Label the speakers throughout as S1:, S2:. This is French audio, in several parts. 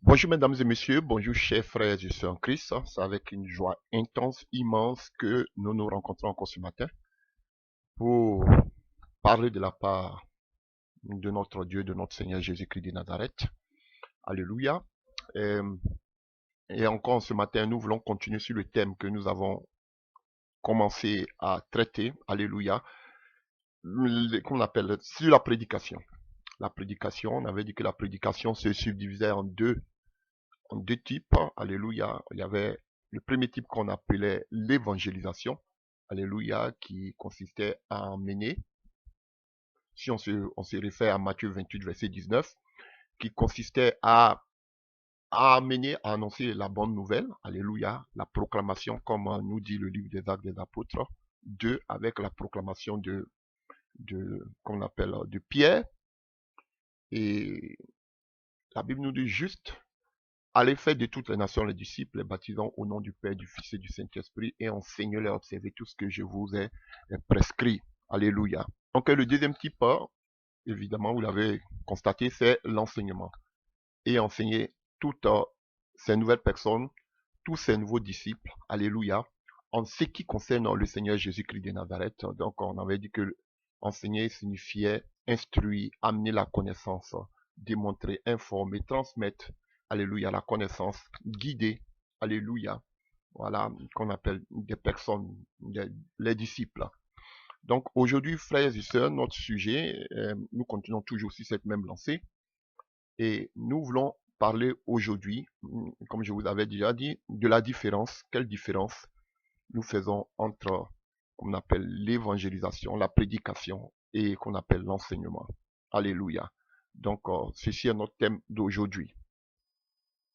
S1: Bonjour mesdames et messieurs, bonjour chers frères et sœurs en Christ. C'est avec une joie intense, immense que nous nous rencontrons encore ce matin pour parler de la part de notre Dieu, de notre Seigneur Jésus-Christ de Nazareth. Alléluia. Et, et encore ce matin, nous voulons continuer sur le thème que nous avons commencé à traiter. Alléluia. Qu'on appelle sur la prédication. La prédication, on avait dit que la prédication se subdivisait en deux types. Alléluia. Il y avait le premier type qu'on appelait l'évangélisation. Alléluia, qui consistait à emmener, si on se réfère à Matthieu 28, verset 19, qui consistait à amener, à annoncer la bonne nouvelle. Alléluia, la proclamation, comme nous dit le livre des Actes des Apôtres. Deux, avec la proclamation qu'on appelle de Pierre. Et la Bible nous dit juste allez faire de toutes les nations les disciples, les baptisant au nom du Père, du Fils et du Saint-Esprit, et enseignez-les à observer tout ce que je vous ai prescrit. Alléluia. Donc le deuxième type, évidemment, vous l'avez constaté, c'est l'enseignement. Et enseigner toutes ces nouvelles personnes, tous ces nouveaux disciples, alléluia, en ce qui concerne le Seigneur Jésus-Christ de Nazareth. Donc on avait dit que enseigner signifiait instruire, amener la connaissance, démontrer, informer, transmettre, alléluia, la connaissance, guider, alléluia, voilà, qu'on appelle des personnes, les disciples. Donc aujourd'hui, frères et sœurs, notre sujet, nous continuons toujours sur cette même lancée, et nous voulons parler aujourd'hui, comme je vous avais déjà dit, de la différence. Quelle différence nous faisons entre, qu'on appelle l'évangélisation, la prédication, et qu'on appelle l'enseignement. Alléluia. Donc, ceci est notre thème d'aujourd'hui.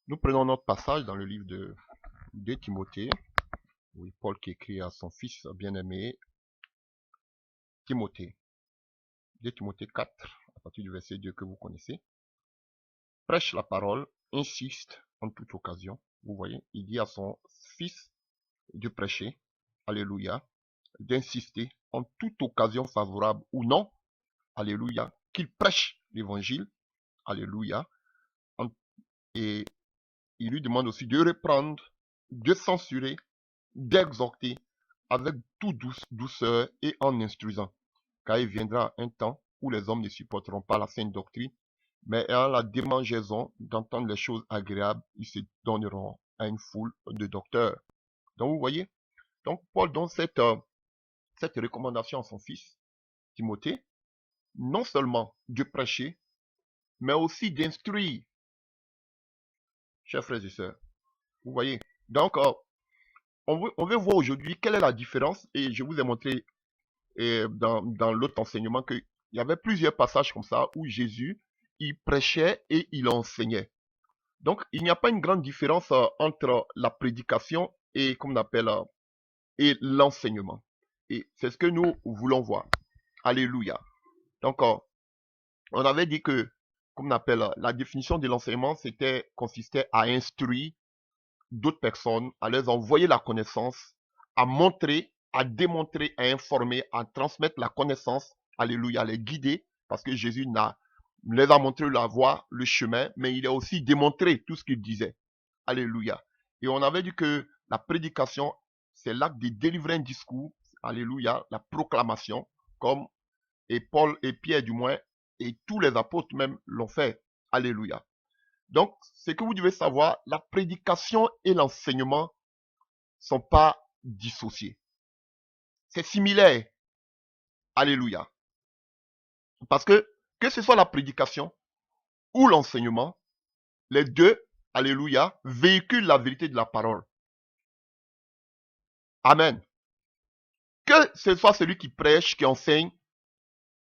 S1: Nous prenons notre passage dans le livre de Timothée. Oui, Paul qui écrit à son fils bien-aimé, Timothée. De Timothée 4, à partir du verset 2 que vous connaissez. Prêche la parole, insiste en toute occasion. Vous voyez, il dit à son fils de prêcher. Alléluia. D'insister en toute occasion favorable ou non. Alléluia. Qu'il prêche l'évangile. Alléluia. Et il lui demande aussi de reprendre, de censurer, d'exhorter avec toute douceur et en instruisant. Car il viendra un temps où les hommes ne supporteront pas la sainte doctrine, mais ayant la démangeaison d'entendre les choses agréables, ils se donneront à une foule de docteurs. Donc vous voyez, donc Paul donne cette recommandation à son fils, Timothée, non seulement de prêcher, mais aussi d'instruire, chers frères et sœurs. Vous voyez, donc on veut voir aujourd'hui quelle est la différence, et je vous ai montré dans l'autre enseignement qu'il y avait plusieurs passages comme ça où Jésus, il prêchait et il enseignait. Donc, il n'y a pas une grande différence entre la prédication et, comme on appelle, et l'enseignement. Et c'est ce que nous voulons voir. Alléluia. Donc, on avait dit que, comme on appelle, la définition de l'enseignement, consistait à instruire d'autres personnes, à leur envoyer la connaissance, à montrer, à démontrer, à informer, à transmettre la connaissance, alléluia, à les guider, parce que Jésus les a montré la voie, le chemin, mais il a aussi démontré tout ce qu'il disait. Alléluia. Et on avait dit que la prédication, c'est l'acte de délivrer un discours, alléluia, la proclamation, comme et Paul et Pierre du moins, et tous les apôtres même l'ont fait. Alléluia. Donc, ce que vous devez savoir, la prédication et l'enseignement ne sont pas dissociés. C'est similaire. Alléluia. Parce que ce soit la prédication ou l'enseignement, les deux, alléluia, véhiculent la vérité de la parole. Amen. Que ce soit celui qui prêche, qui enseigne,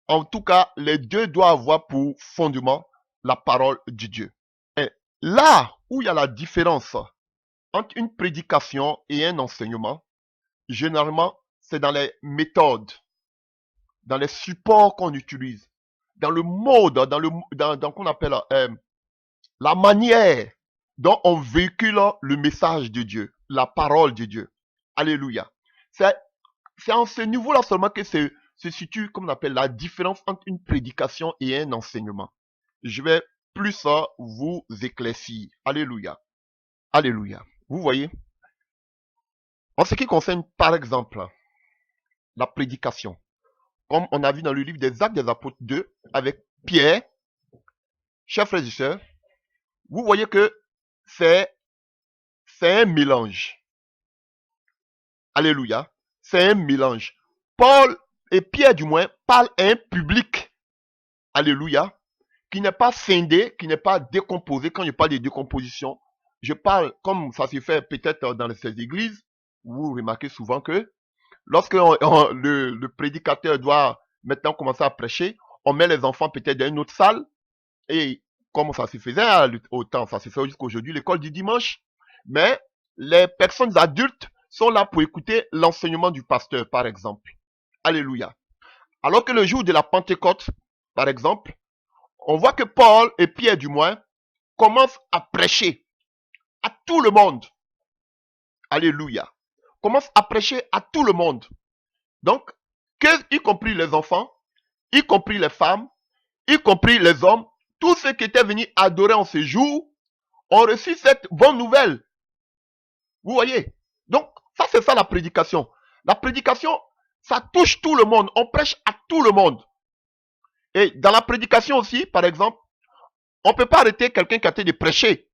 S1: en tout cas, les deux doivent avoir pour fondement la parole de Dieu. Et là où il y a la différence entre une prédication et un enseignement, généralement, c'est dans les méthodes, dans les supports qu'on utilise, dans le mode, dans qu'on appelle la manière dont on véhicule le message de Dieu, la parole de Dieu. Alléluia. C'est en ce niveau-là seulement que se situe, comme on appelle, la différence entre une prédication et un enseignement. Je vais plus vous éclaircir. Alléluia. Alléluia. Vous voyez? En ce qui concerne, par exemple, la prédication, comme on a vu dans le livre des Actes des Apôtres 2, avec Pierre, chers frères et sœurs, vous voyez que c'est un mélange. Alléluia. C'est un mélange. Paul et Pierre, du moins, parlent à un public. Alléluia. Qui n'est pas scindé, qui n'est pas décomposé. Quand je parle de décomposition, je parle comme ça se fait peut-être dans ces églises. Vous remarquez souvent que lorsque le prédicateur doit maintenant commencer à prêcher, on met les enfants peut-être dans une autre salle. Et comme ça se faisait autant, ça se fait jusqu'aujourd'hui, l'école du dimanche. Mais les personnes adultes sont là pour écouter l'enseignement du pasteur, par exemple. Alléluia. Alors que le jour de la Pentecôte, par exemple, on voit que Paul et Pierre, du moins, commencent à prêcher à tout le monde. Alléluia. Commencent à prêcher à tout le monde. Donc, y compris les enfants, y compris les femmes, y compris les hommes, tous ceux qui étaient venus adorer en ce jour ont reçu cette bonne nouvelle. Vous voyez? Donc, ça c'est ça la prédication. La prédication, ça touche tout le monde. On prêche à tout le monde. Et dans la prédication aussi, par exemple, on ne peut pas arrêter quelqu'un qui a été de prêcher.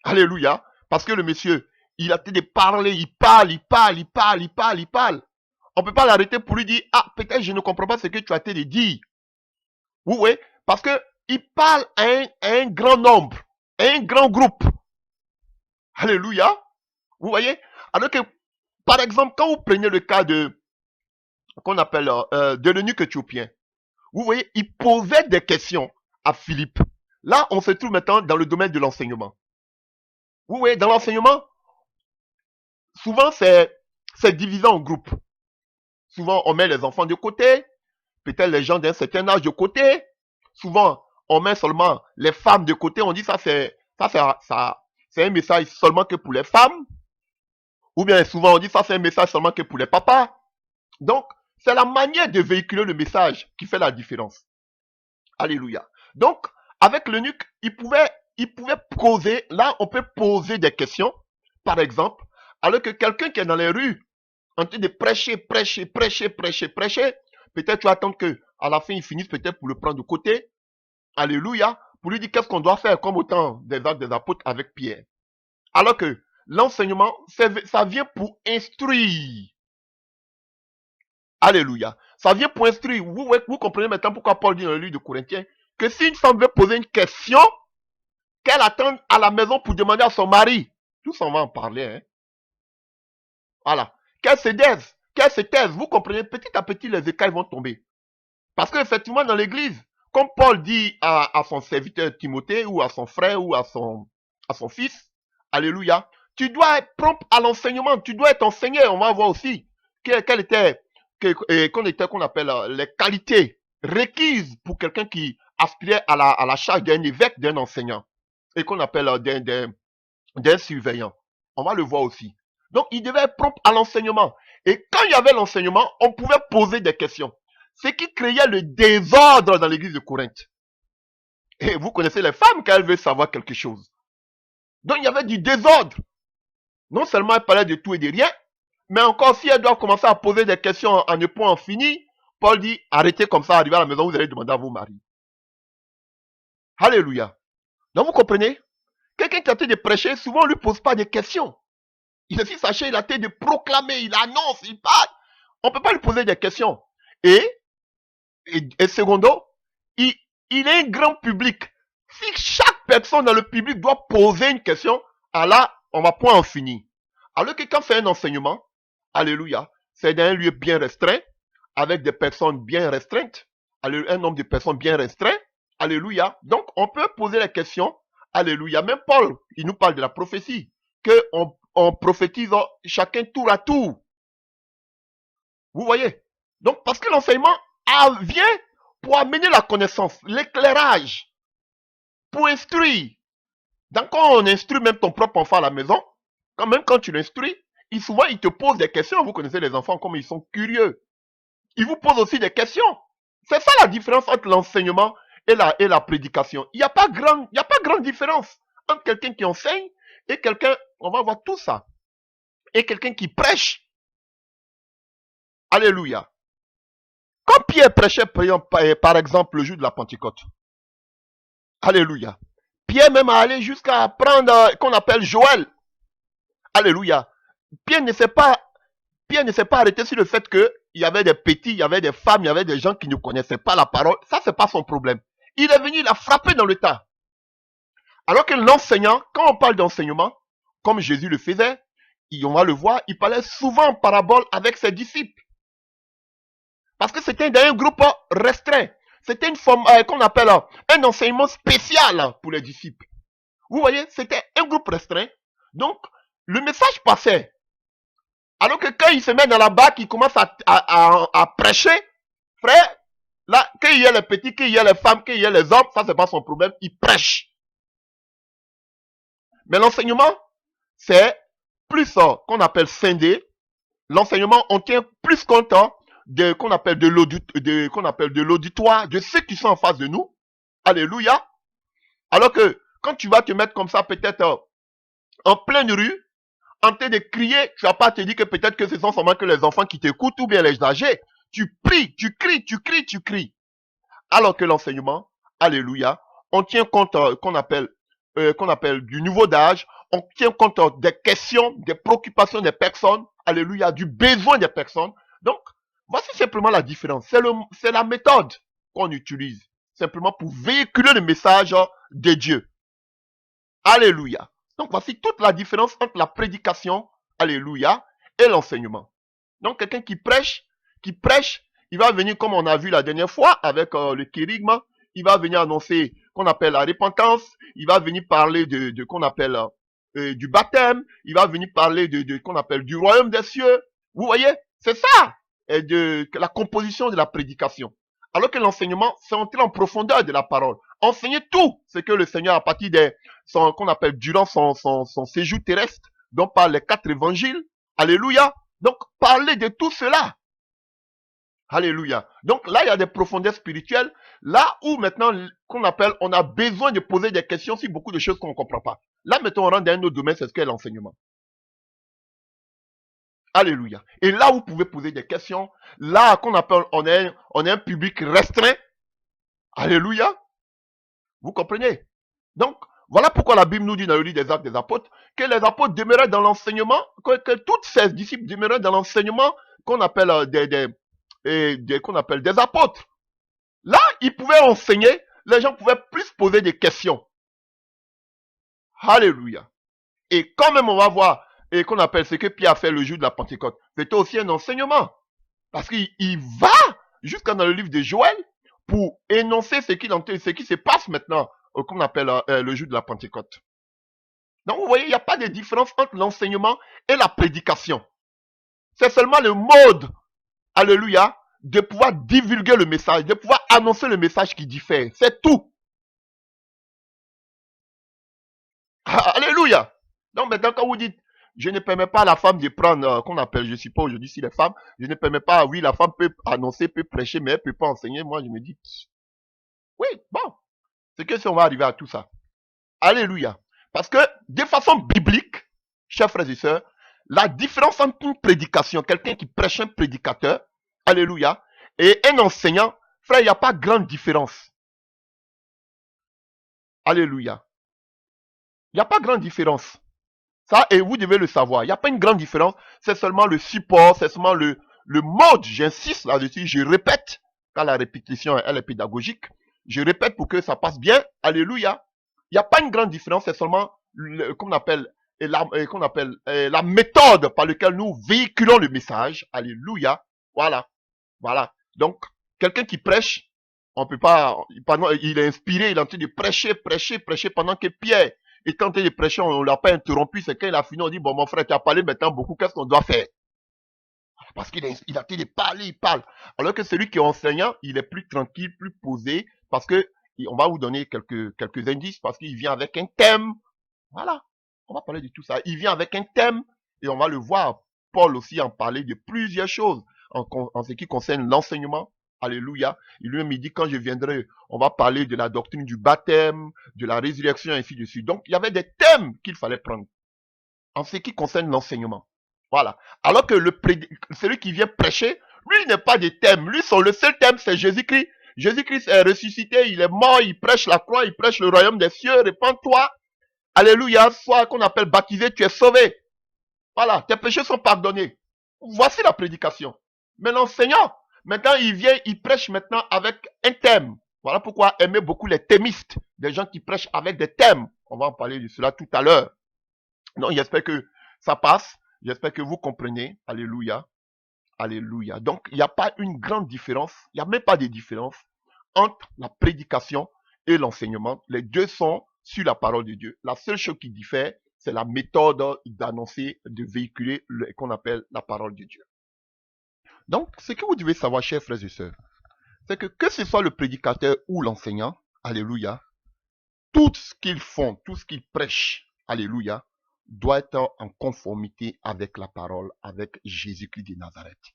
S1: Alléluia. Parce que le monsieur, il a été de parler, il parle. On ne peut pas l'arrêter pour lui dire, ah, peut-être je ne comprends pas ce que tu as été de dire. Vous voyez? Parce que il parle à un grand nombre, à un grand groupe. Alléluia. Vous voyez? Alors que, par exemple, quand vous prenez le cas qu'on appelle de l'eunuque éthiopien, vous voyez, il posait des questions à Philippe. Là, on se trouve maintenant dans le domaine de l'enseignement. Vous voyez, dans l'enseignement, souvent c'est divisé en groupes. Souvent, on met les enfants de côté, peut-être les gens d'un certain âge de côté. Souvent, on met seulement les femmes de côté. On dit ça c'est un message seulement que pour les femmes. Ou bien souvent, on dit ça c'est un message seulement que pour les papas. Donc, c'est la manière de véhiculer le message qui fait la différence. Alléluia. Donc, avec l'eunuque, il pouvait poser, là, on peut poser des questions, par exemple, alors que quelqu'un qui est dans les rues, en train de prêcher, peut-être tu attends que à la fin, il finisse peut-être pour le prendre de côté. Alléluia. Pour lui dire qu'est-ce qu'on doit faire comme au temps des Actes des Apôtres avec Pierre. Alors que l'enseignement, ça vient pour instruire. Alléluia. Ça vient pour instruire. Vous comprenez maintenant pourquoi Paul dit dans le livre de Corinthiens que si une femme veut poser une question, qu'elle attende à la maison pour demander à son mari. Tout ça, on va en parler. Hein? Voilà. Qu'elle se taise. Vous comprenez, petit à petit, les écailles vont tomber. Parce qu'effectivement, dans l'église, comme Paul dit à son serviteur Timothée, ou à son frère, ou à son fils, alléluia, tu dois être prompt à l'enseignement, tu dois être enseigné. On va voir aussi quelles étaient qu'on appelle les qualités requises pour quelqu'un qui aspirait à la charge d'un évêque, d'un enseignant, et qu'on appelle d'un surveillant. On va le voir aussi. Donc, il devait être prompt à l'enseignement. Et quand il y avait l'enseignement, on pouvait poser des questions. Ce qui créait le désordre dans l'église de Corinthe. Et vous connaissez les femmes quand elles veulent savoir quelque chose. Donc, il y avait du désordre. Non seulement elles parlaient de tout et de rien, mais encore si elles doivent commencer à poser des questions à ne point en finir, Paul dit, arrêtez comme ça, arrivez à la maison, vous allez demander à vos maris. Alléluia. Donc, vous comprenez? Quelqu'un qui a été de prêcher, souvent on ne lui pose pas de questions. Il suffit sachez, il a été de proclamer, il annonce, il parle. On ne peut pas lui poser des questions. Et secondo, il est un grand public. Si chaque personne dans le public doit poser une question, alors on va point en finir. Alors que quand c'est un enseignement, alléluia, c'est dans un lieu bien restreint, avec des personnes bien restreintes, un nombre de personnes bien restreint, alléluia. Donc on peut poser les questions, alléluia. Même Paul, il nous parle de la prophétie, qu'on prophétise chacun tour à tour. Vous voyez? Donc parce que l'enseignement vient pour amener la connaissance, l'éclairage, pour instruire. Donc quand on instruit même ton propre enfant à la maison, même quand tu l'instruis, souvent il te pose des questions. Vous connaissez les enfants comme ils sont curieux. Ils vous posent aussi des questions. C'est ça la différence entre l'enseignement et la prédication. Il n'y a pas grande différence entre quelqu'un qui enseigne et quelqu'un, on va voir tout ça, et quelqu'un qui prêche. Alléluia. Quand Pierre prêchait, par exemple, le jour de la Pentecôte, alléluia, Pierre même a allé jusqu'à prendre qu'on appelle Joël. Alléluia. Pierre ne s'est pas arrêté sur le fait qu'il y avait des petits, il y avait des femmes, il y avait des gens qui ne connaissaient pas la parole. Ça, c'est pas son problème. Il est venu, il a frappé dans le tas. Alors que l'enseignant, quand on parle d'enseignement, comme Jésus le faisait, on va le voir, il parlait souvent en parabole avec ses disciples. Parce que c'était dans un groupe restreint. C'était une forme qu'on appelle un enseignement spécial pour les disciples. Vous voyez, c'était un groupe restreint. Donc, le message passait. Alors que quand il se met dans la barque, il commence à prêcher, frère, là, qu'il y ait les petits, qu'il y ait les femmes, qu'il y ait les hommes, ça c'est pas son problème, il prêche. Mais l'enseignement, c'est plus qu'on appelle scindé. L'enseignement, on tient plus compte qu'on appelle de l'auditoire, de ceux qui sont en face de nous. Alléluia. Alors que quand tu vas te mettre comme ça, peut-être en pleine rue, en train de crier, tu vas pas te dire que peut-être que ce sont seulement que les enfants qui t'écoutent ou bien les âgés. Tu pries, tu cries, tu cries, tu cries. Alors que l'enseignement, alléluia, on tient compte qu'on appelle du niveau d'âge, on tient compte des questions, des préoccupations des personnes, alléluia, du besoin des personnes. Donc, voici simplement la différence. C'est la méthode qu'on utilise, simplement pour véhiculer le message de Dieu. Alléluia. Donc, voici toute la différence entre la prédication, alléluia, et l'enseignement. Donc, quelqu'un qui prêche, il va venir, comme on a vu la dernière fois, avec le kérigme, il va venir annoncer qu'on appelle la repentance, il va venir parler de qu'on appelle du baptême, il va venir parler de qu'on appelle du royaume des cieux. Vous voyez, c'est ça, la composition de la prédication. Alors que l'enseignement, c'est entrer en profondeur de la parole. Enseigner tout ce que le Seigneur, à partir qu'on appelle durant son séjour terrestre, dont par les 4 évangiles, alléluia. Donc, parler de tout cela. Alléluia. Donc là, il y a des profondeurs spirituelles. Là où maintenant, qu'on appelle, on a besoin de poser des questions sur beaucoup de choses qu'on ne comprend pas. Là, maintenant, on rentre dans un autre domaine, c'est ce qu'est l'enseignement. Alléluia. Et là, vous pouvez poser des questions. Là, qu'on appelle, on est un public restreint. Alléluia. Vous comprenez? Donc, voilà pourquoi la Bible nous dit dans le livre des Actes des Apôtres que les apôtres demeuraient dans l'enseignement, que tous ces disciples demeuraient dans l'enseignement qu'on appelle qu'on appelle des apôtres. Là, ils pouvaient enseigner, les gens pouvaient plus poser des questions. Alléluia. Et quand même on va voir, et qu'on appelle ce que Pierre a fait le jour de la Pentecôte, c'était aussi un enseignement. Parce qu'il va jusqu'à dans le livre de Joël pour énoncer ce qui se passe maintenant, qu'on appelle le jour de la Pentecôte. Donc vous voyez, il n'y a pas de différence entre l'enseignement et la prédication. C'est seulement le mode, alléluia, de pouvoir divulguer le message, de pouvoir annoncer le message qui diffère. C'est tout. Alléluia. Donc maintenant, quand vous dites, je ne permets pas à la femme de prendre, qu'on appelle, je ne sais pas aujourd'hui si les femmes, je ne permets pas, oui, la femme peut annoncer, peut prêcher, mais elle ne peut pas enseigner. Moi, je me dis, oui, bon, c'est que si on va arriver à tout ça. Alléluia. Parce que, de façon biblique, chers frères et sœurs, la différence entre une prédication, quelqu'un qui prêche, un prédicateur, alléluia, et un enseignant, frère, il n'y a pas grande différence. Alléluia. Il n'y a pas grande différence. Ça, et vous devez le savoir. Il n'y a pas une grande différence. C'est seulement le support, c'est seulement le mode. J'insiste là-dessus, je répète, car la répétition, elle est pédagogique. Je répète pour que ça passe bien. Alléluia. Il n'y a pas une grande différence, c'est seulement, qu'on appelle la méthode par laquelle nous véhiculons le message. Alléluia. Voilà. Voilà. Donc, quelqu'un qui prêche, on peut pas, il est inspiré, il est en train de prêcher pendant que Pierre est en train de prêcher, on ne l'a pas interrompu, c'est quand il a fini, on dit, bon, mon frère, tu as parlé maintenant beaucoup, qu'est-ce qu'on doit faire? Parce qu'il a en train de parler, il parle. Alors que celui qui est enseignant, il est plus tranquille, plus posé, parce que, on va vous donner quelques indices, parce qu'il vient avec un thème. Voilà. On va parler de tout ça. Il vient avec un thème, et on va le voir. Paul aussi en parler de plusieurs choses, en ce qui concerne l'enseignement, Alléluia. Il lui-même il dit, quand je viendrai, on va parler de la doctrine du baptême, de la résurrection, et ainsi de suite. Donc, il y avait des thèmes qu'il fallait prendre en ce qui concerne l'enseignement. Voilà. Alors que celui qui vient prêcher, lui, il n'a pas de thème. Lui, le seul thème, c'est Jésus-Christ. Jésus-Christ est ressuscité, il est mort, il prêche la croix, il prêche le royaume des cieux, répands-toi. Alléluia, sois qu'on appelle baptisé, tu es sauvé. Voilà, tes péchés sont pardonnés. Voici la prédication. Mais l'enseignant, maintenant, il vient, il prêche maintenant avec un thème. Voilà pourquoi aimer beaucoup les thémistes, des gens qui prêchent avec des thèmes. On va en parler de cela tout à l'heure. Donc, j'espère que ça passe. J'espère que vous comprenez. Alléluia. Alléluia. Donc, il n'y a pas une grande différence. Il n'y a même pas de différence entre la prédication et l'enseignement. Les deux sont sur la parole de Dieu. La seule chose qui diffère, c'est la méthode d'annoncer, de véhiculer ce qu'on appelle la parole de Dieu. Donc, ce que vous devez savoir, chers frères et sœurs, c'est que ce soit le prédicateur ou l'enseignant, alléluia, tout ce qu'ils font, tout ce qu'ils prêchent, alléluia, doit être en conformité avec la parole, avec Jésus-Christ de Nazareth.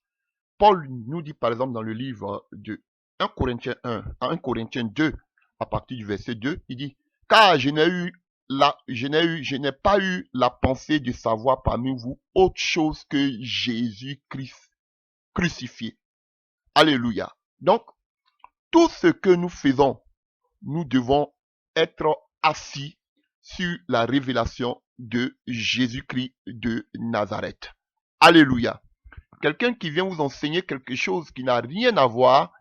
S1: Paul nous dit par exemple dans le livre de 1 Corinthiens 1 à 1 Corinthiens 2, à partir du verset 2, il dit, car je n'ai pas eu la pensée de savoir parmi vous autre chose que Jésus-Christ crucifié. Alléluia. Donc, tout ce que nous faisons, nous devons être assis sur la révélation de Jésus-Christ de Nazareth. Alléluia. Quelqu'un qui vient vous enseigner quelque chose qui n'a rien à voir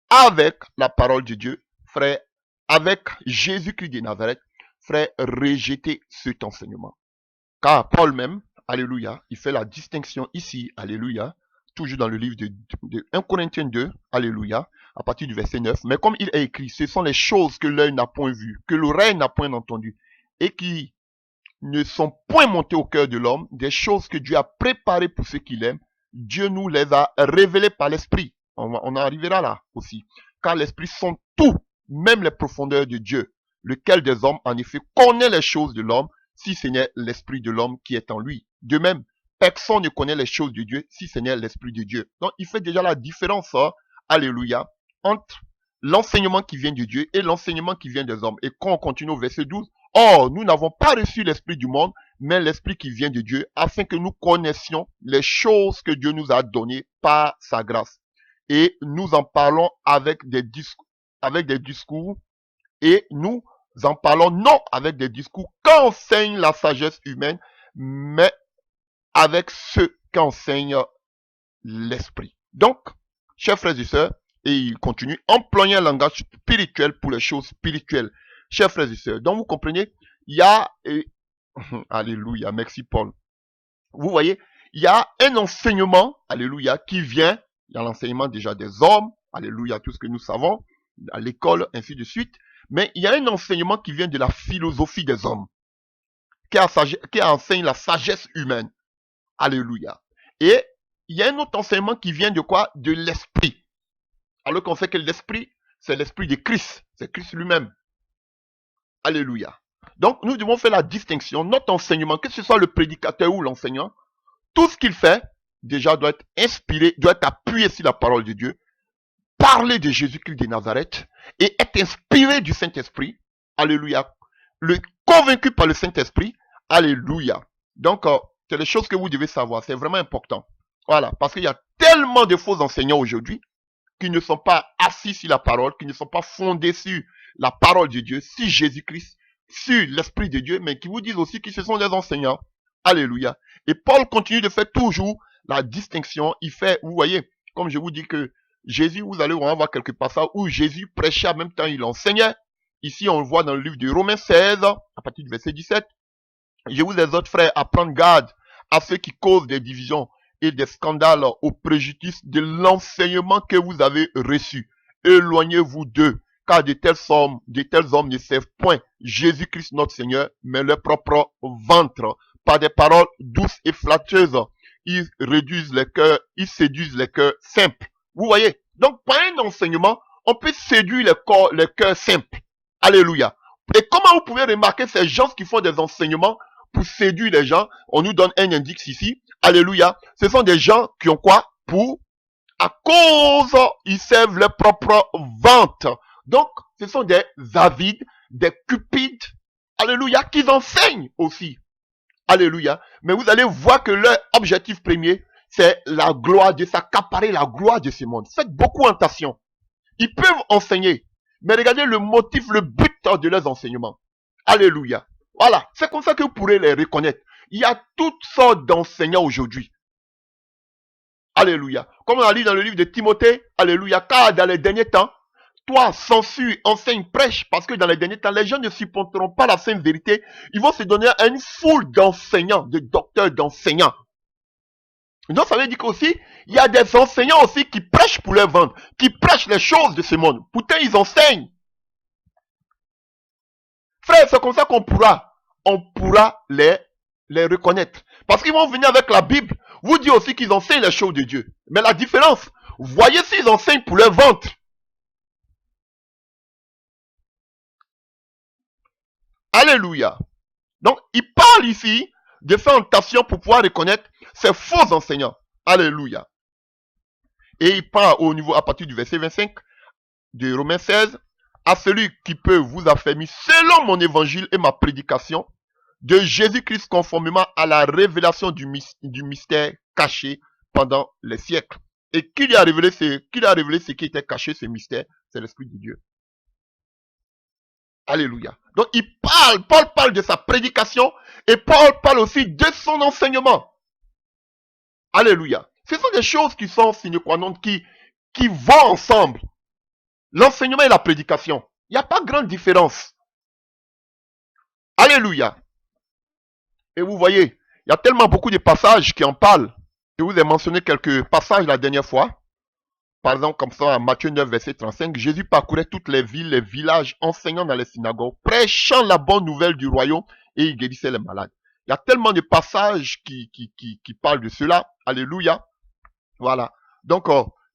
S1: avec la parole de Dieu, frère, avec Jésus-Christ de Nazareth, frère, rejetez cet enseignement. Car Paul même, alléluia, il fait la distinction ici, alléluia, toujours dans le livre de 1 Corinthiens 2, alléluia, à partir du verset 9. Mais comme il est écrit, ce sont les choses que l'œil n'a point vues, que l'oreille n'a point entendues, et qui ne sont point montées au cœur de l'homme, des choses que Dieu a préparées pour ceux qui l'aiment. Dieu nous les a révélées par l'Esprit. On en arrivera là aussi. Car l'Esprit sont tout, même les profondeurs de Dieu, lequel des hommes, en effet, connaît les choses de l'homme, si ce n'est l'Esprit de l'homme qui est en lui. De même, personne ne connaît les choses de Dieu, si ce n'est l'Esprit de Dieu. Donc, il fait déjà la différence, alléluia, entre l'enseignement qui vient de Dieu et l'enseignement qui vient des hommes. Et quand on continue au verset 12, « Or, nous n'avons pas reçu l'Esprit du monde, mais l'Esprit qui vient de Dieu, afin que nous connaissions les choses que Dieu nous a données par sa grâce. Et nous en parlons avec des discours, et nous en parlons non avec des discours qu'enseigne la sagesse humaine, mais avec ceux qu'enseigne l'Esprit. » Donc, chers frères et sœurs, et il continue, employant un langage spirituel pour les choses spirituelles. Chers frères et sœurs, donc vous comprenez, il y a, alléluia, merci Paul. Vous voyez, il y a un enseignement, alléluia, qui vient, il y a l'enseignement déjà des hommes, alléluia, tout ce que nous savons, à l'école, ainsi de suite, mais il y a un enseignement qui vient de la philosophie des hommes, qui enseigne la sagesse humaine, alléluia. Et il y a un autre enseignement qui vient de quoi? De l'esprit. Alors qu'on sait que l'esprit, c'est l'esprit de Christ, c'est Christ lui-même. Alléluia. Donc, nous devons faire la distinction. Notre enseignement, que ce soit le prédicateur ou l'enseignant, tout ce qu'il fait, déjà, doit être inspiré, doit être appuyé sur la parole de Dieu, parler de Jésus-Christ de Nazareth, et être inspiré du Saint-Esprit. Alléluia. Convaincu par le Saint-Esprit. Alléluia. Donc, c'est les choses que vous devez savoir. C'est vraiment important. Voilà. Parce qu'il y a tellement de faux enseignants aujourd'hui qui ne sont pas assis sur la parole, qui ne sont pas fondés sur la parole de Dieu, sur Jésus-Christ, sur l'Esprit de Dieu, mais qui vous disent aussi que ce sont des enseignants. Alléluia. Et Paul continue de faire toujours la distinction. Il fait, vous voyez, comme je vous dis que Jésus, vous allez voir quelques passages où Jésus prêchait en même temps, il enseignait. Ici, on le voit dans le livre de Romains 16, à partir du verset 17. Je vous exhorte, frères, à prendre garde à ceux qui causent des divisions et des scandales au préjudice de l'enseignement que vous avez reçu. Éloignez-vous d'eux, car de tels hommes ne servent point Jésus-Christ notre Seigneur, mais leur propre ventre. Par des paroles douces et flatteuses, ils réduisent les cœurs, ils séduisent les cœurs simples. Vous voyez? Donc, par un enseignement, on peut séduire les cœurs simples. Alléluia. Et comment vous pouvez remarquer ces gens qui font des enseignements pour séduire les gens? On nous donne un indice ici. Alléluia. Ce sont des gens qui ont quoi? Pour À cause, ils servent leur propre vente. Donc, ce sont des avides, des cupides, alléluia, qui enseignent aussi. Alléluia. Mais vous allez voir que leur objectif premier, c'est la gloire de s'accaparer la gloire de ce monde. Faites beaucoup attention. Ils peuvent enseigner, mais regardez le motif, le but de leurs enseignements. Alléluia. Voilà, c'est comme ça que vous pourrez les reconnaître. Il y a toutes sortes d'enseignants aujourd'hui. Alléluia. Comme on a lu dans le livre de Timothée, alléluia, car dans les derniers temps, toi, censure, enseigne, prêche, parce que dans les derniers temps, les gens ne supporteront pas la sainte vérité. Ils vont se donner à une foule d'enseignants, de docteurs, d'enseignants. Donc, ça veut dire qu'aussi, il y a des enseignants aussi qui prêchent pour leur vendre, qui prêchent les choses de ce monde. Pourtant, ils enseignent. Frère, c'est comme ça qu'on pourra les reconnaître. Parce qu'ils vont venir avec la Bible, vous dire aussi qu'ils enseignent les choses de Dieu. Mais la différence, voyez s'ils enseignent pour leur ventre. Alléluia. Donc, il parle ici de faire attention pour pouvoir reconnaître ces faux enseignants. Alléluia. Et il parle au niveau, à partir du verset 25 de Romains 16, à celui qui peut vous affermir selon mon évangile et ma prédication de Jésus-Christ conformément à la révélation du mystère caché pendant les siècles. Et qui a révélé ce qui était caché, ce mystère, c'est l'Esprit de Dieu. Alléluia. Donc Paul parle de sa prédication et Paul parle aussi de son enseignement. Alléluia. Ce sont des choses qui sont sine qua non, qui vont ensemble. L'enseignement et la prédication. Il n'y a pas grande différence. Alléluia. Et vous voyez, il y a tellement beaucoup de passages qui en parlent. Je vous ai mentionné quelques passages la dernière fois. Par exemple, comme ça, en Matthieu 9, verset 35, Jésus parcourait toutes les villes, les villages, enseignant dans les synagogues, prêchant la bonne nouvelle du royaume et il guérissait les malades. Il y a tellement de passages qui parlent de cela. Alléluia. Voilà. Donc,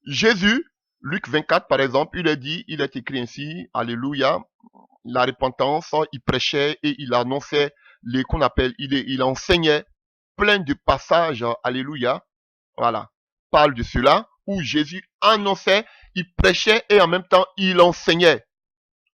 S1: Jésus, Luc 24, par exemple, il est écrit ainsi, Alléluia, la repentance, il prêchait et il annonçait qu'on appelle, il enseignait plein de passages, Alléluia. Voilà. Parle de cela, où Jésus annonçait, il prêchait et en même temps, il enseignait.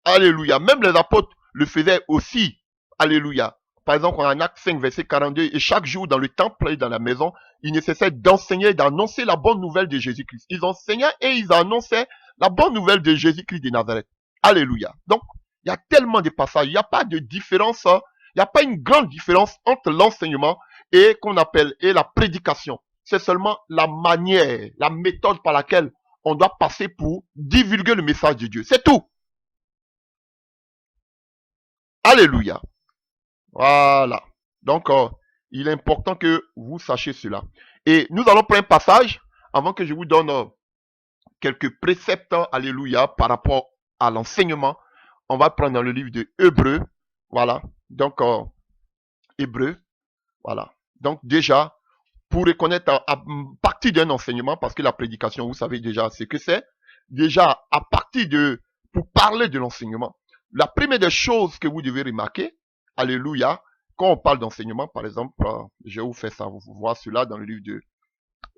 S1: Alléluia. Même les apôtres le faisaient aussi. Alléluia. Par exemple, en Acte 5, verset 42, et chaque jour dans le temple et dans la maison, il ne cessait d'enseigner, d'annoncer la bonne nouvelle de Jésus-Christ. Ils enseignaient et ils annonçaient la bonne nouvelle de Jésus-Christ de Nazareth. Alléluia. Donc, il y a tellement de passages, il n'y a pas de différence, il n'y a pas une grande différence entre l'enseignement et qu'on appelle et la prédication. C'est seulement la manière, la méthode par laquelle on doit passer pour divulguer le message de Dieu. C'est tout. Alléluia. Voilà. Donc, il est important que vous sachiez cela. Et nous allons prendre un passage avant que je vous donne quelques préceptes, alléluia, par rapport à l'enseignement. On va prendre dans le livre de Hébreux. Voilà. Donc, Hébreux. Voilà. Donc, déjà, pour reconnaître à partir d'un enseignement, parce que la prédication, vous savez déjà ce que c'est. Déjà, à partir de, pour parler de l'enseignement, la première des choses que vous devez remarquer, alléluia, quand on parle d'enseignement, par exemple, je vais vous faire ça, vous voir cela dans le livre de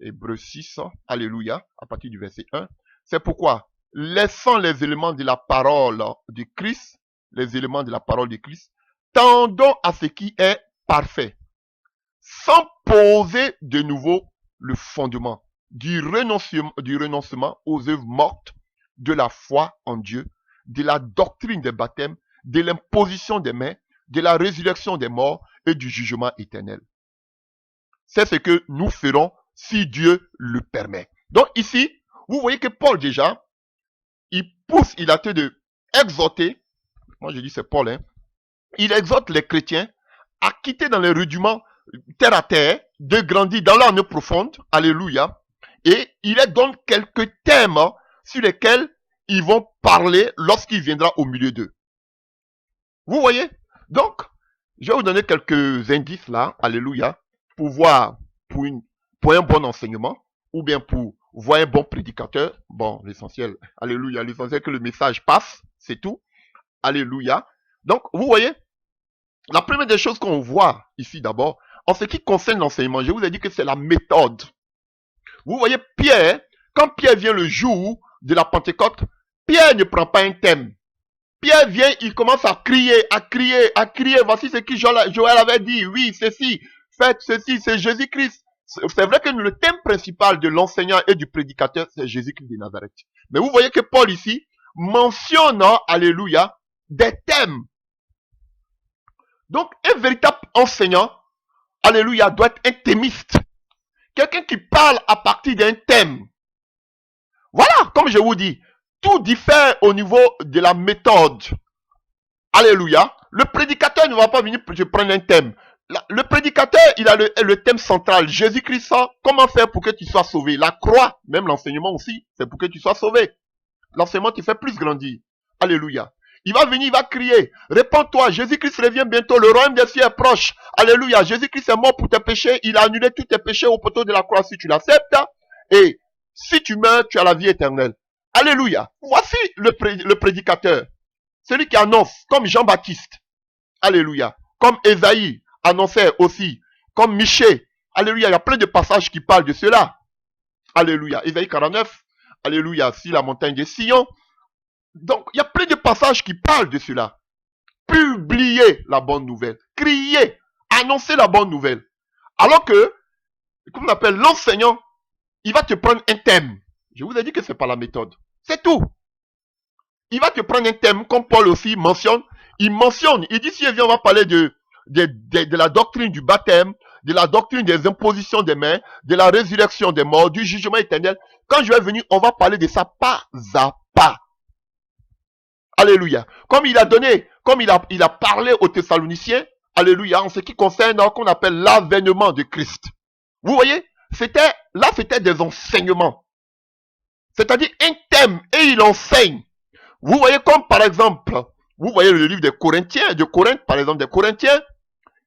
S1: Hébreux 6, alléluia, à partir du verset 1. C'est pourquoi, laissant les éléments de la parole de Christ, les éléments de la parole de Christ, tendons à ce qui est parfait, sans poser de nouveau le fondement du renoncement aux œuvres mortes, de la foi en Dieu, de la doctrine des baptêmes, de l'imposition des mains, de la résurrection des morts et du jugement éternel. C'est ce que nous ferons si Dieu le permet. Donc ici, vous voyez que Paul déjà, il a été de exhorter, moi je dis c'est Paul, il exhorte les chrétiens à quitter dans les rudiments terre à terre, de grandir dans l'âme profonde, alléluia, et il leur donne quelques thèmes sur lesquels ils vont parler lorsqu'il viendra au milieu d'eux. Vous voyez? Donc, je vais vous donner quelques indices là, alléluia, pour voir, pour un bon enseignement, ou bien pour voir un bon prédicateur. Bon, l'essentiel, alléluia, l'essentiel que le message passe, c'est tout. Alléluia. Donc, vous voyez, la première des choses qu'on voit ici d'abord, en ce qui concerne l'enseignement, je vous ai dit que c'est la méthode. Vous voyez, Pierre, Quand Pierre vient le jour de la Pentecôte, Pierre ne prend pas un thème. Pierre vient, il commence à crier, à crier, à crier. Voici ce que Joël avait dit. Oui, ceci, faites ceci, c'est Jésus-Christ. C'est vrai que le thème principal de l'enseignant et du prédicateur, c'est Jésus-Christ de Nazareth. Mais vous voyez que Paul ici mentionne, alléluia, des thèmes. Donc, un véritable enseignant, alléluia, doit être un thémiste. Quelqu'un qui parle à partir d'un thème. Voilà, comme je vous dis, tout diffère au niveau de la méthode. Alléluia. Le prédicateur ne va pas venir prendre un thème. Le prédicateur, il a le thème central. Jésus-Christ, comment faire pour que tu sois sauvé? La croix, même l'enseignement aussi, c'est pour que tu sois sauvé. L'enseignement te fait plus grandir. Alléluia. Il va venir, il va crier. Réponds-toi, Jésus-Christ revient bientôt, le royaume des cieux est proche. Alléluia. Jésus-Christ est mort pour tes péchés. Il a annulé tous tes péchés au poteau de la croix si tu l'acceptes. Et si tu meurs, tu as la vie éternelle. Alléluia. Voici le prédicateur. Celui qui annonce, comme Jean-Baptiste. Alléluia. Comme Ésaïe annonçait aussi. Comme Michée. Alléluia. Il y a plein de passages qui parlent de cela. Alléluia. Ésaïe 49. Alléluia. Si la montagne de Sion. Donc, il y a plein de passages qui parlent de cela. Publier la bonne nouvelle. Crier. Annoncer la bonne nouvelle. Alors que, comme on appelle l'enseignant, il va te prendre un thème. Je vous ai dit que ce n'est pas la méthode. C'est tout. Il va te prendre un thème, comme Paul aussi mentionne. Il mentionne, il dit, si on va parler de la doctrine du baptême, de la doctrine des impositions des mains, de la résurrection des morts, du jugement éternel. Quand je vais venir, on va parler de ça pas à pas. Alléluia. Comme il a donné, comme il a parlé aux Thessaloniciens, alléluia, en ce qui concerne ce qu'on appelle l'avènement de Christ. Vous voyez, c'était des enseignements. C'est-à-dire un thème, et il enseigne. Vous voyez, comme par exemple, vous voyez le livre des Corinthiens, de Corinthe, par exemple, des Corinthiens,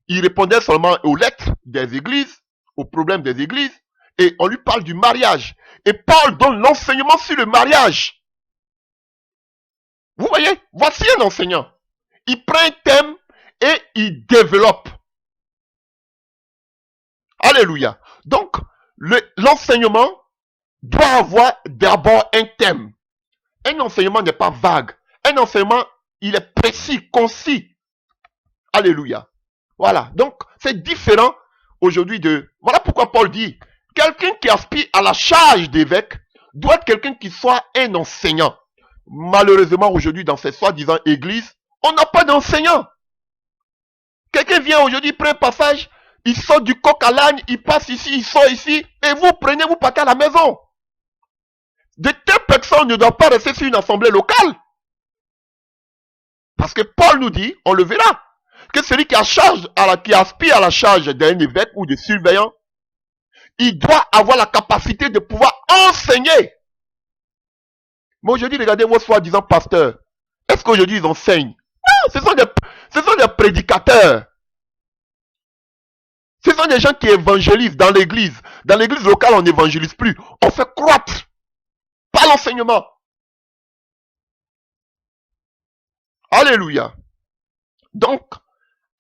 S1: il répondait seulement aux lettres des églises, aux problèmes des églises, et on lui parle du mariage. Et Paul donne l'enseignement sur le mariage. Vous voyez, voici un enseignant. Il prend un thème et il développe. Alléluia. Donc, l'enseignement doit avoir d'abord un thème. Un enseignement n'est pas vague. Un enseignement, il est précis, concis. Alléluia. Voilà. Donc, c'est différent aujourd'hui de... Voilà pourquoi Paul dit, quelqu'un qui aspire à la charge d'évêque doit être quelqu'un qui soit un enseignant. Malheureusement, aujourd'hui, dans ces soi-disant églises, on n'a pas d'enseignant. Quelqu'un vient aujourd'hui, prend un passage, il sort du coq à l'âne, il passe ici, il sort ici, et vous prenez, vous partez à la maison. De telles personnes ne doivent pas rester sur une assemblée locale. Parce que Paul nous dit, on le verra, que celui qui aspire à la charge d'un évêque ou de surveillant, il doit avoir la capacité de pouvoir enseigner. Mais aujourd'hui, regardez vos soi-disant pasteurs. Est-ce qu'aujourd'hui ils enseignent? Non, ce sont des prédicateurs. Ce sont des gens qui évangélisent dans l'église. Dans l'église locale, on n'évangélise plus. On fait croître. Pas l'enseignement. Alléluia. Donc,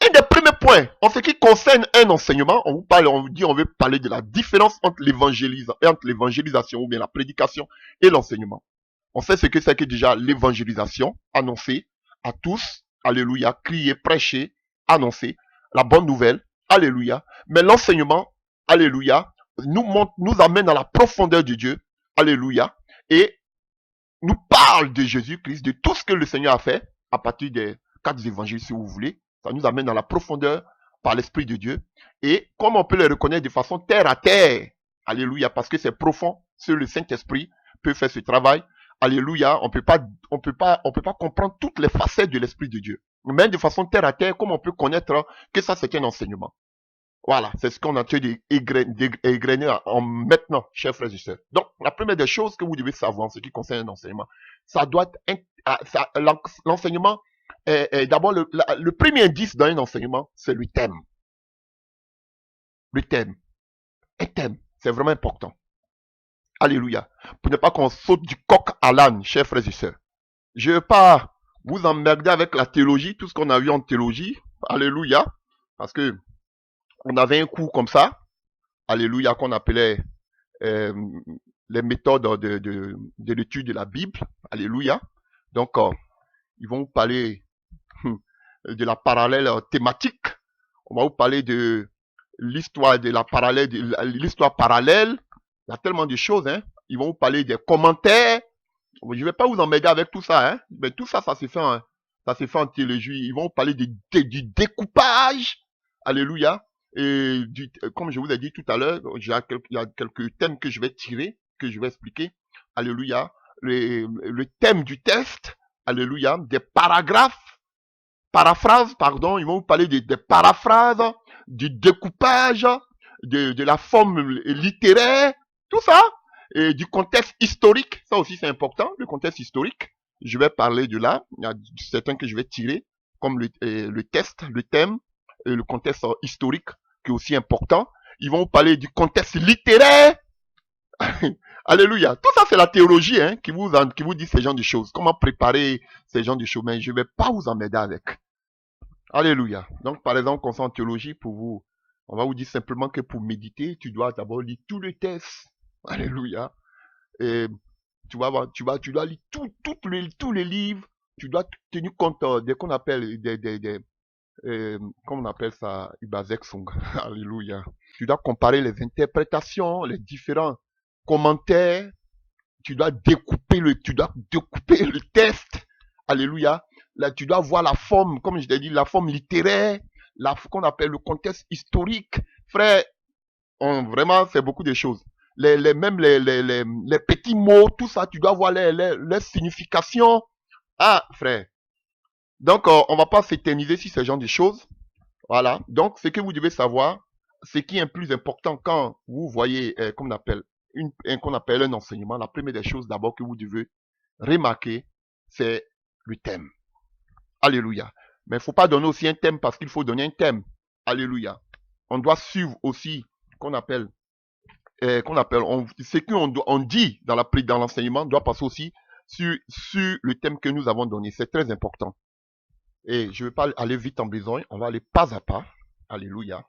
S1: un des premiers points, en ce qui concerne un enseignement, on veut parler de la différence entre l'évangélisation ou bien la prédication et l'enseignement. On sait ce que c'est que déjà l'évangélisation, annoncer à tous, alléluia, crier, prêcher, annoncer la bonne nouvelle, alléluia. Mais l'enseignement, alléluia, nous amène à la profondeur de Dieu, alléluia, et nous parle de Jésus-Christ, de tout ce que le Seigneur a fait, à partir des 4 évangiles si vous voulez. Ça nous amène à la profondeur par l'Esprit de Dieu. Et comme on peut le reconnaître de façon terre à terre, alléluia, parce que c'est profond, seul le Saint-Esprit peut faire ce travail. Alléluia, on peut pas comprendre toutes les facettes de l'Esprit de Dieu. Mais de façon terre à terre, comme on peut connaître que ça c'est un enseignement. Voilà, c'est ce qu'on a en train d'égrener en maintenant, chers frères et sœurs. Donc, la première des choses que vous devez savoir en ce qui concerne l'enseignement, ça doit être l'enseignement est d'abord le premier indice dans un enseignement, c'est le thème. Le thème. Un thème, c'est vraiment important. Alléluia. Pour ne pas qu'on saute du coq à l'âne, chers frères et sœurs. Je ne veux pas vous emmerder avec la théologie, tout ce qu'on a vu en théologie. Alléluia. Parce que on avait un cours comme ça. Alléluia, qu'on appelait les méthodes de l'étude de la Bible. Alléluia. Donc, ils vont vous parler de la parallèle thématique. On va vous parler de l'histoire de la parallèle, l'histoire parallèle. Il y a tellement de choses, hein. Ils vont vous parler des commentaires. Je ne vais pas vous emmerder avec tout ça, hein. Mais tout ça, ça se fait en théologie. Ils vont vous parler du découpage. Alléluia. Et comme je vous ai dit tout à l'heure, il y a quelques thèmes que je vais tirer, que je vais expliquer. Alléluia. Le thème du test. Alléluia. Des paraphrases, pardon. Ils vont vous parler des paraphrases, du découpage, de la forme littéraire, tout ça. Et du contexte historique. Ça aussi, c'est important, le contexte historique. Je vais parler de là. Il y a certains que je vais tirer, comme le test, le thème, et le contexte historique, qui est aussi important. Ils vont vous parler du contexte littéraire. Alléluia. Tout ça, c'est la théologie, hein, qui vous dit ces genres de choses. Comment préparer ces genres de choses. Mais je ne vais pas vous emmerder avec. Alléluia. Donc, par exemple, quand c'est en théologie, pour vous, on va vous dire simplement que pour méditer, tu dois d'abord lire tout le texte. Alléluia. Et tu dois lire tous les livres. Tu dois tenir compte de qu'on appelle comment on appelle ça, Ibazexung. Alléluia. Tu dois comparer les interprétations, les différents commentaires. Tu dois découper le texte. Alléluia. Là, tu dois voir la forme, comme je t'ai dit, la forme littéraire, qu'on appelle le contexte historique. Frère, vraiment, c'est beaucoup de choses. Même les petits mots, tout ça, tu dois voir les significations. Ah, frère. Donc, on va pas s'éterniser sur ce genre de choses. Voilà. Donc, ce que vous devez savoir, ce qui est plus important quand vous voyez, qu'on appelle un enseignement, la première des choses d'abord que vous devez remarquer, c'est le thème. Alléluia. Mais il ne faut pas donner aussi un thème parce qu'il faut donner un thème. Alléluia. On doit suivre aussi ce qu'on dit dans l'enseignement doit passer aussi sur le thème que nous avons donné. C'est très important. Et je ne vais pas aller vite en besogne. On va aller pas à pas. Alléluia.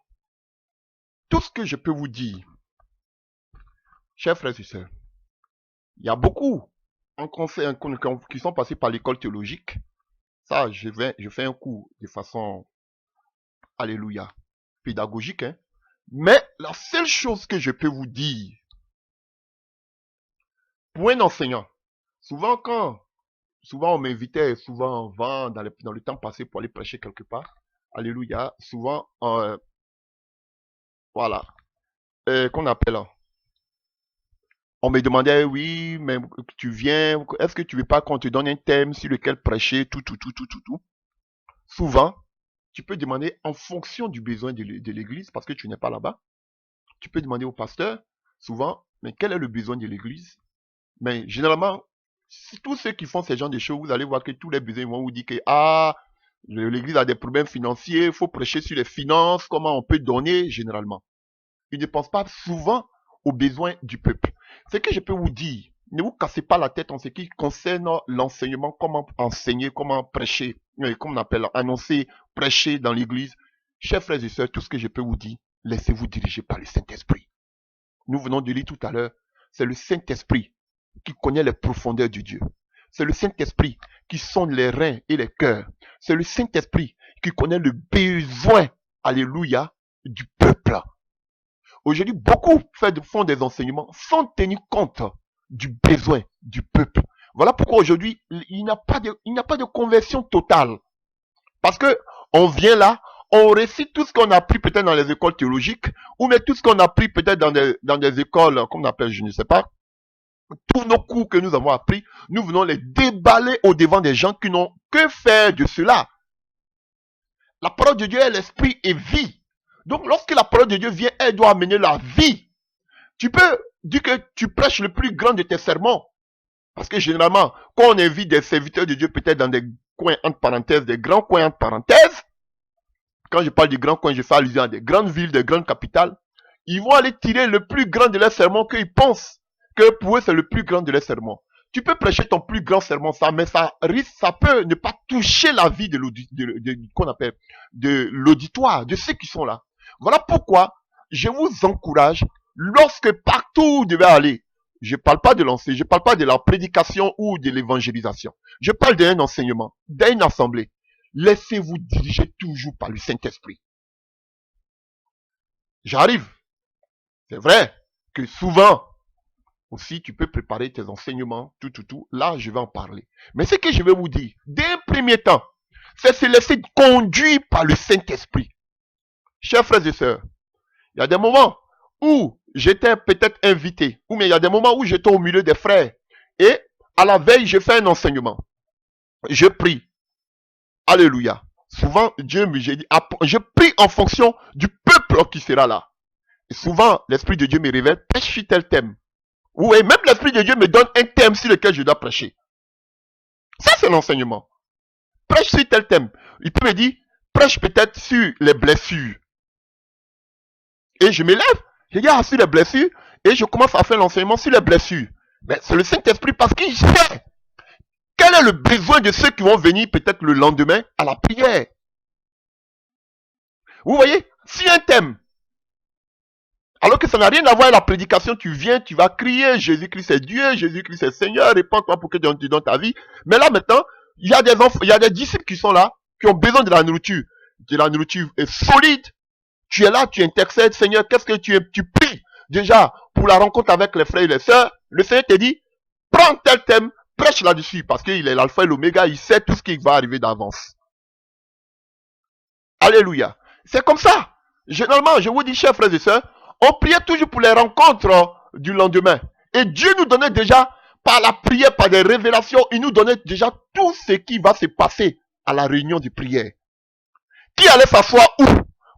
S1: Tout ce que je peux vous dire, chers frères et sœurs, il y a beaucoup qui sont passés par l'école théologique. Ça, je fais un cours de façon, alléluia, pédagogique, hein. Mais la seule chose que je peux vous dire, pour un enseignant, souvent on m'invitait souvent avant, dans le temps passé pour aller prêcher quelque part, alléluia, souvent, voilà, qu'on appelle, on me demandait, oui, mais tu viens, est-ce que tu veux pas qu'on te donne un thème sur lequel prêcher, tout. Souvent, tu peux demander en fonction du besoin de l'église, parce que tu n'es pas là-bas. Tu peux demander au pasteur, souvent, mais quel est le besoin de l'église? Mais généralement, tous ceux qui font ce genre de choses, vous allez voir que tous les besoins vont vous dire que, l'église a des problèmes financiers, il faut prêcher sur les finances, comment on peut donner, généralement. Ils ne pensent pas souvent aux besoins du peuple. Ce que je peux vous dire, ne vous cassez pas la tête en ce qui concerne l'enseignement, comment enseigner, comment prêcher, comme on appelle, annoncer, prêcher dans l'église. Chers frères et sœurs, tout ce que je peux vous dire, laissez-vous diriger par le Saint-Esprit. Nous venons de lire tout à l'heure, c'est le Saint-Esprit qui connaît les profondeurs du Dieu. C'est le Saint-Esprit qui sonde les reins et les cœurs. C'est le Saint-Esprit qui connaît le besoin, alléluia, du peuple. Aujourd'hui, beaucoup font des enseignements sans tenir compte du besoin du peuple. Voilà pourquoi aujourd'hui, il n'y a pas de conversion totale. Parce que on vient là, on récite tout ce qu'on a appris peut-être dans les écoles théologiques, ou même tout ce qu'on a appris peut-être dans des écoles, comme on appelle, je ne sais pas. Tous nos cours que nous avons appris, nous venons les déballer au devant des gens qui n'ont que faire de cela. La parole de Dieu est l'esprit et vie. Donc, lorsque la parole de Dieu vient, elle doit amener la vie. Tu peux dire que tu prêches le plus grand de tes sermons. Parce que généralement, quand on invite des serviteurs de Dieu, peut-être dans des coins entre parenthèses, des grands coins entre parenthèses, quand je parle de grands coins, je fais allusion à des grandes villes, des grandes capitales, ils vont aller tirer le plus grand de leurs sermons qu'ils pensent que pour eux, c'est le plus grand de leurs sermons. Tu peux prêcher ton plus grand sermon, mais ça peut ne pas toucher la vie de l'auditoire, de ceux qui sont là. Voilà pourquoi je vous encourage, lorsque partout vous devez aller, je parle pas de l'enseignement, je parle pas de la prédication ou de l'évangélisation. Je parle d'un enseignement, d'une assemblée. Laissez-vous diriger toujours par le Saint-Esprit. J'arrive. C'est vrai que souvent, aussi, tu peux préparer tes enseignements, tout. Là, je vais en parler. Mais ce que je vais vous dire, d'un premier temps, c'est se laisser conduire par le Saint-Esprit. Chers frères et sœurs, il y a des moments où j'étais peut-être invité, ou mais il y a des moments où j'étais au milieu des frères. Et à la veille, je fais un enseignement. Je prie. Alléluia. Souvent, Dieu me dit, je prie en fonction du peuple qui sera là. Et souvent, l'Esprit de Dieu me révèle, prêche sur tel thème. Oui, même l'Esprit de Dieu me donne un thème sur lequel je dois prêcher. Ça, c'est l'enseignement. Prêche sur tel thème. Il peut me dire, prêche peut-être sur les blessures. Et je me lève, je regarde sur les blessures, et je commence à faire l'enseignement sur les blessures. Mais c'est le Saint-Esprit parce qu'il sait quel est le besoin de ceux qui vont venir peut-être le lendemain à la prière. Vous voyez, si un thème, alors que ça n'a rien à voir avec la prédication, tu viens, tu vas crier, Jésus-Christ est Dieu, Jésus-Christ est Seigneur, répands-toi pour que Dieu te donne ta vie. Mais là maintenant, il y a des enfants, il y a des disciples qui sont là, qui ont besoin de la nourriture solide. Tu es là, tu intercèdes, Seigneur, qu'est-ce que tu pries déjà pour la rencontre avec les frères et les sœurs. Le Seigneur te dit, prends tel thème, prêche là-dessus, parce qu'il est l'alpha et l'oméga, il sait tout ce qui va arriver d'avance. Alléluia. C'est comme ça. Généralement, je vous dis, chers frères et sœurs, on priait toujours pour les rencontres du lendemain. Et Dieu nous donnait déjà, par la prière, par des révélations, il nous donnait déjà tout ce qui va se passer à la réunion de prière. Qui allait s'asseoir où?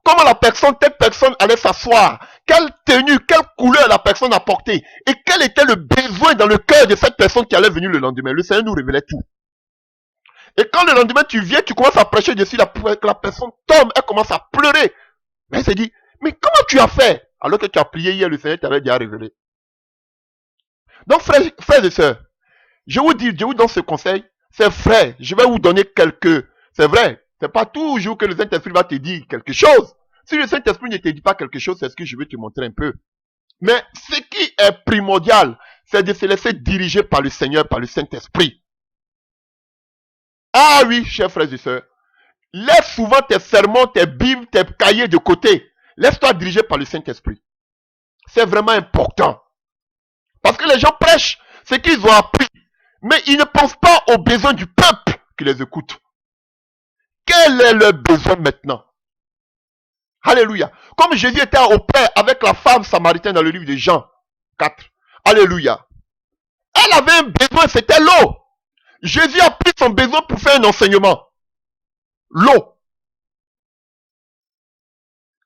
S1: Comment telle personne allait s'asseoir? Quelle tenue, quelle couleur la personne a porté? Et quel était le besoin dans le cœur de cette personne qui allait venir le lendemain? Le Seigneur nous révélait tout. Et quand le lendemain tu viens, tu commences à prêcher dessus, la personne tombe, elle commence à pleurer. Mais elle se dit, mais comment tu as fait? Alors que tu as prié hier, le Seigneur t'avait déjà révélé. Donc frères et sœurs, je vous donne ce conseil, c'est vrai, je vais vous donner c'est vrai, c'est pas toujours que le Saint-Esprit va te dire quelque chose. Si le Saint-Esprit ne te dit pas quelque chose, c'est ce que je vais te montrer un peu. Mais ce qui est primordial, c'est de se laisser diriger par le Seigneur, par le Saint-Esprit. Ah oui, chers frères et sœurs, laisse souvent tes sermons, tes bibles, tes cahiers de côté. Laisse-toi diriger par le Saint-Esprit. C'est vraiment important. Parce que les gens prêchent ce qu'ils ont appris, mais ils ne pensent pas aux besoins du peuple qui les écoute. Quel est leur besoin maintenant? Alléluia. Comme Jésus était au Père avec la femme samaritaine dans le livre de Jean 4. Alléluia. Elle avait un besoin, c'était l'eau. Jésus a pris son besoin pour faire un enseignement. L'eau.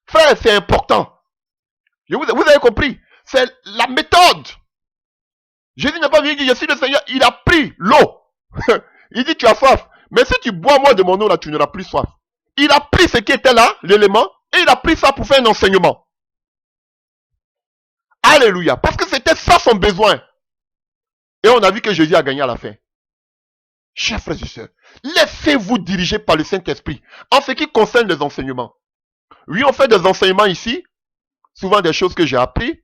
S1: Frère, c'est important. Vous avez compris? C'est la méthode. Jésus n'a pas venu dire, je suis le Seigneur. Il a pris l'eau. Il dit, tu as soif. Mais si tu bois moi de mon eau, là, tu n'auras plus soif. Il a pris ce qui était là, l'élément, et il a pris ça pour faire un enseignement. Alléluia. Parce que c'était ça son besoin. Et on a vu que Jésus a gagné à la fin. Chers frères et sœurs, laissez-vous diriger par le Saint-Esprit en ce qui concerne les enseignements. Oui, on fait des enseignements ici, souvent des choses que j'ai apprises.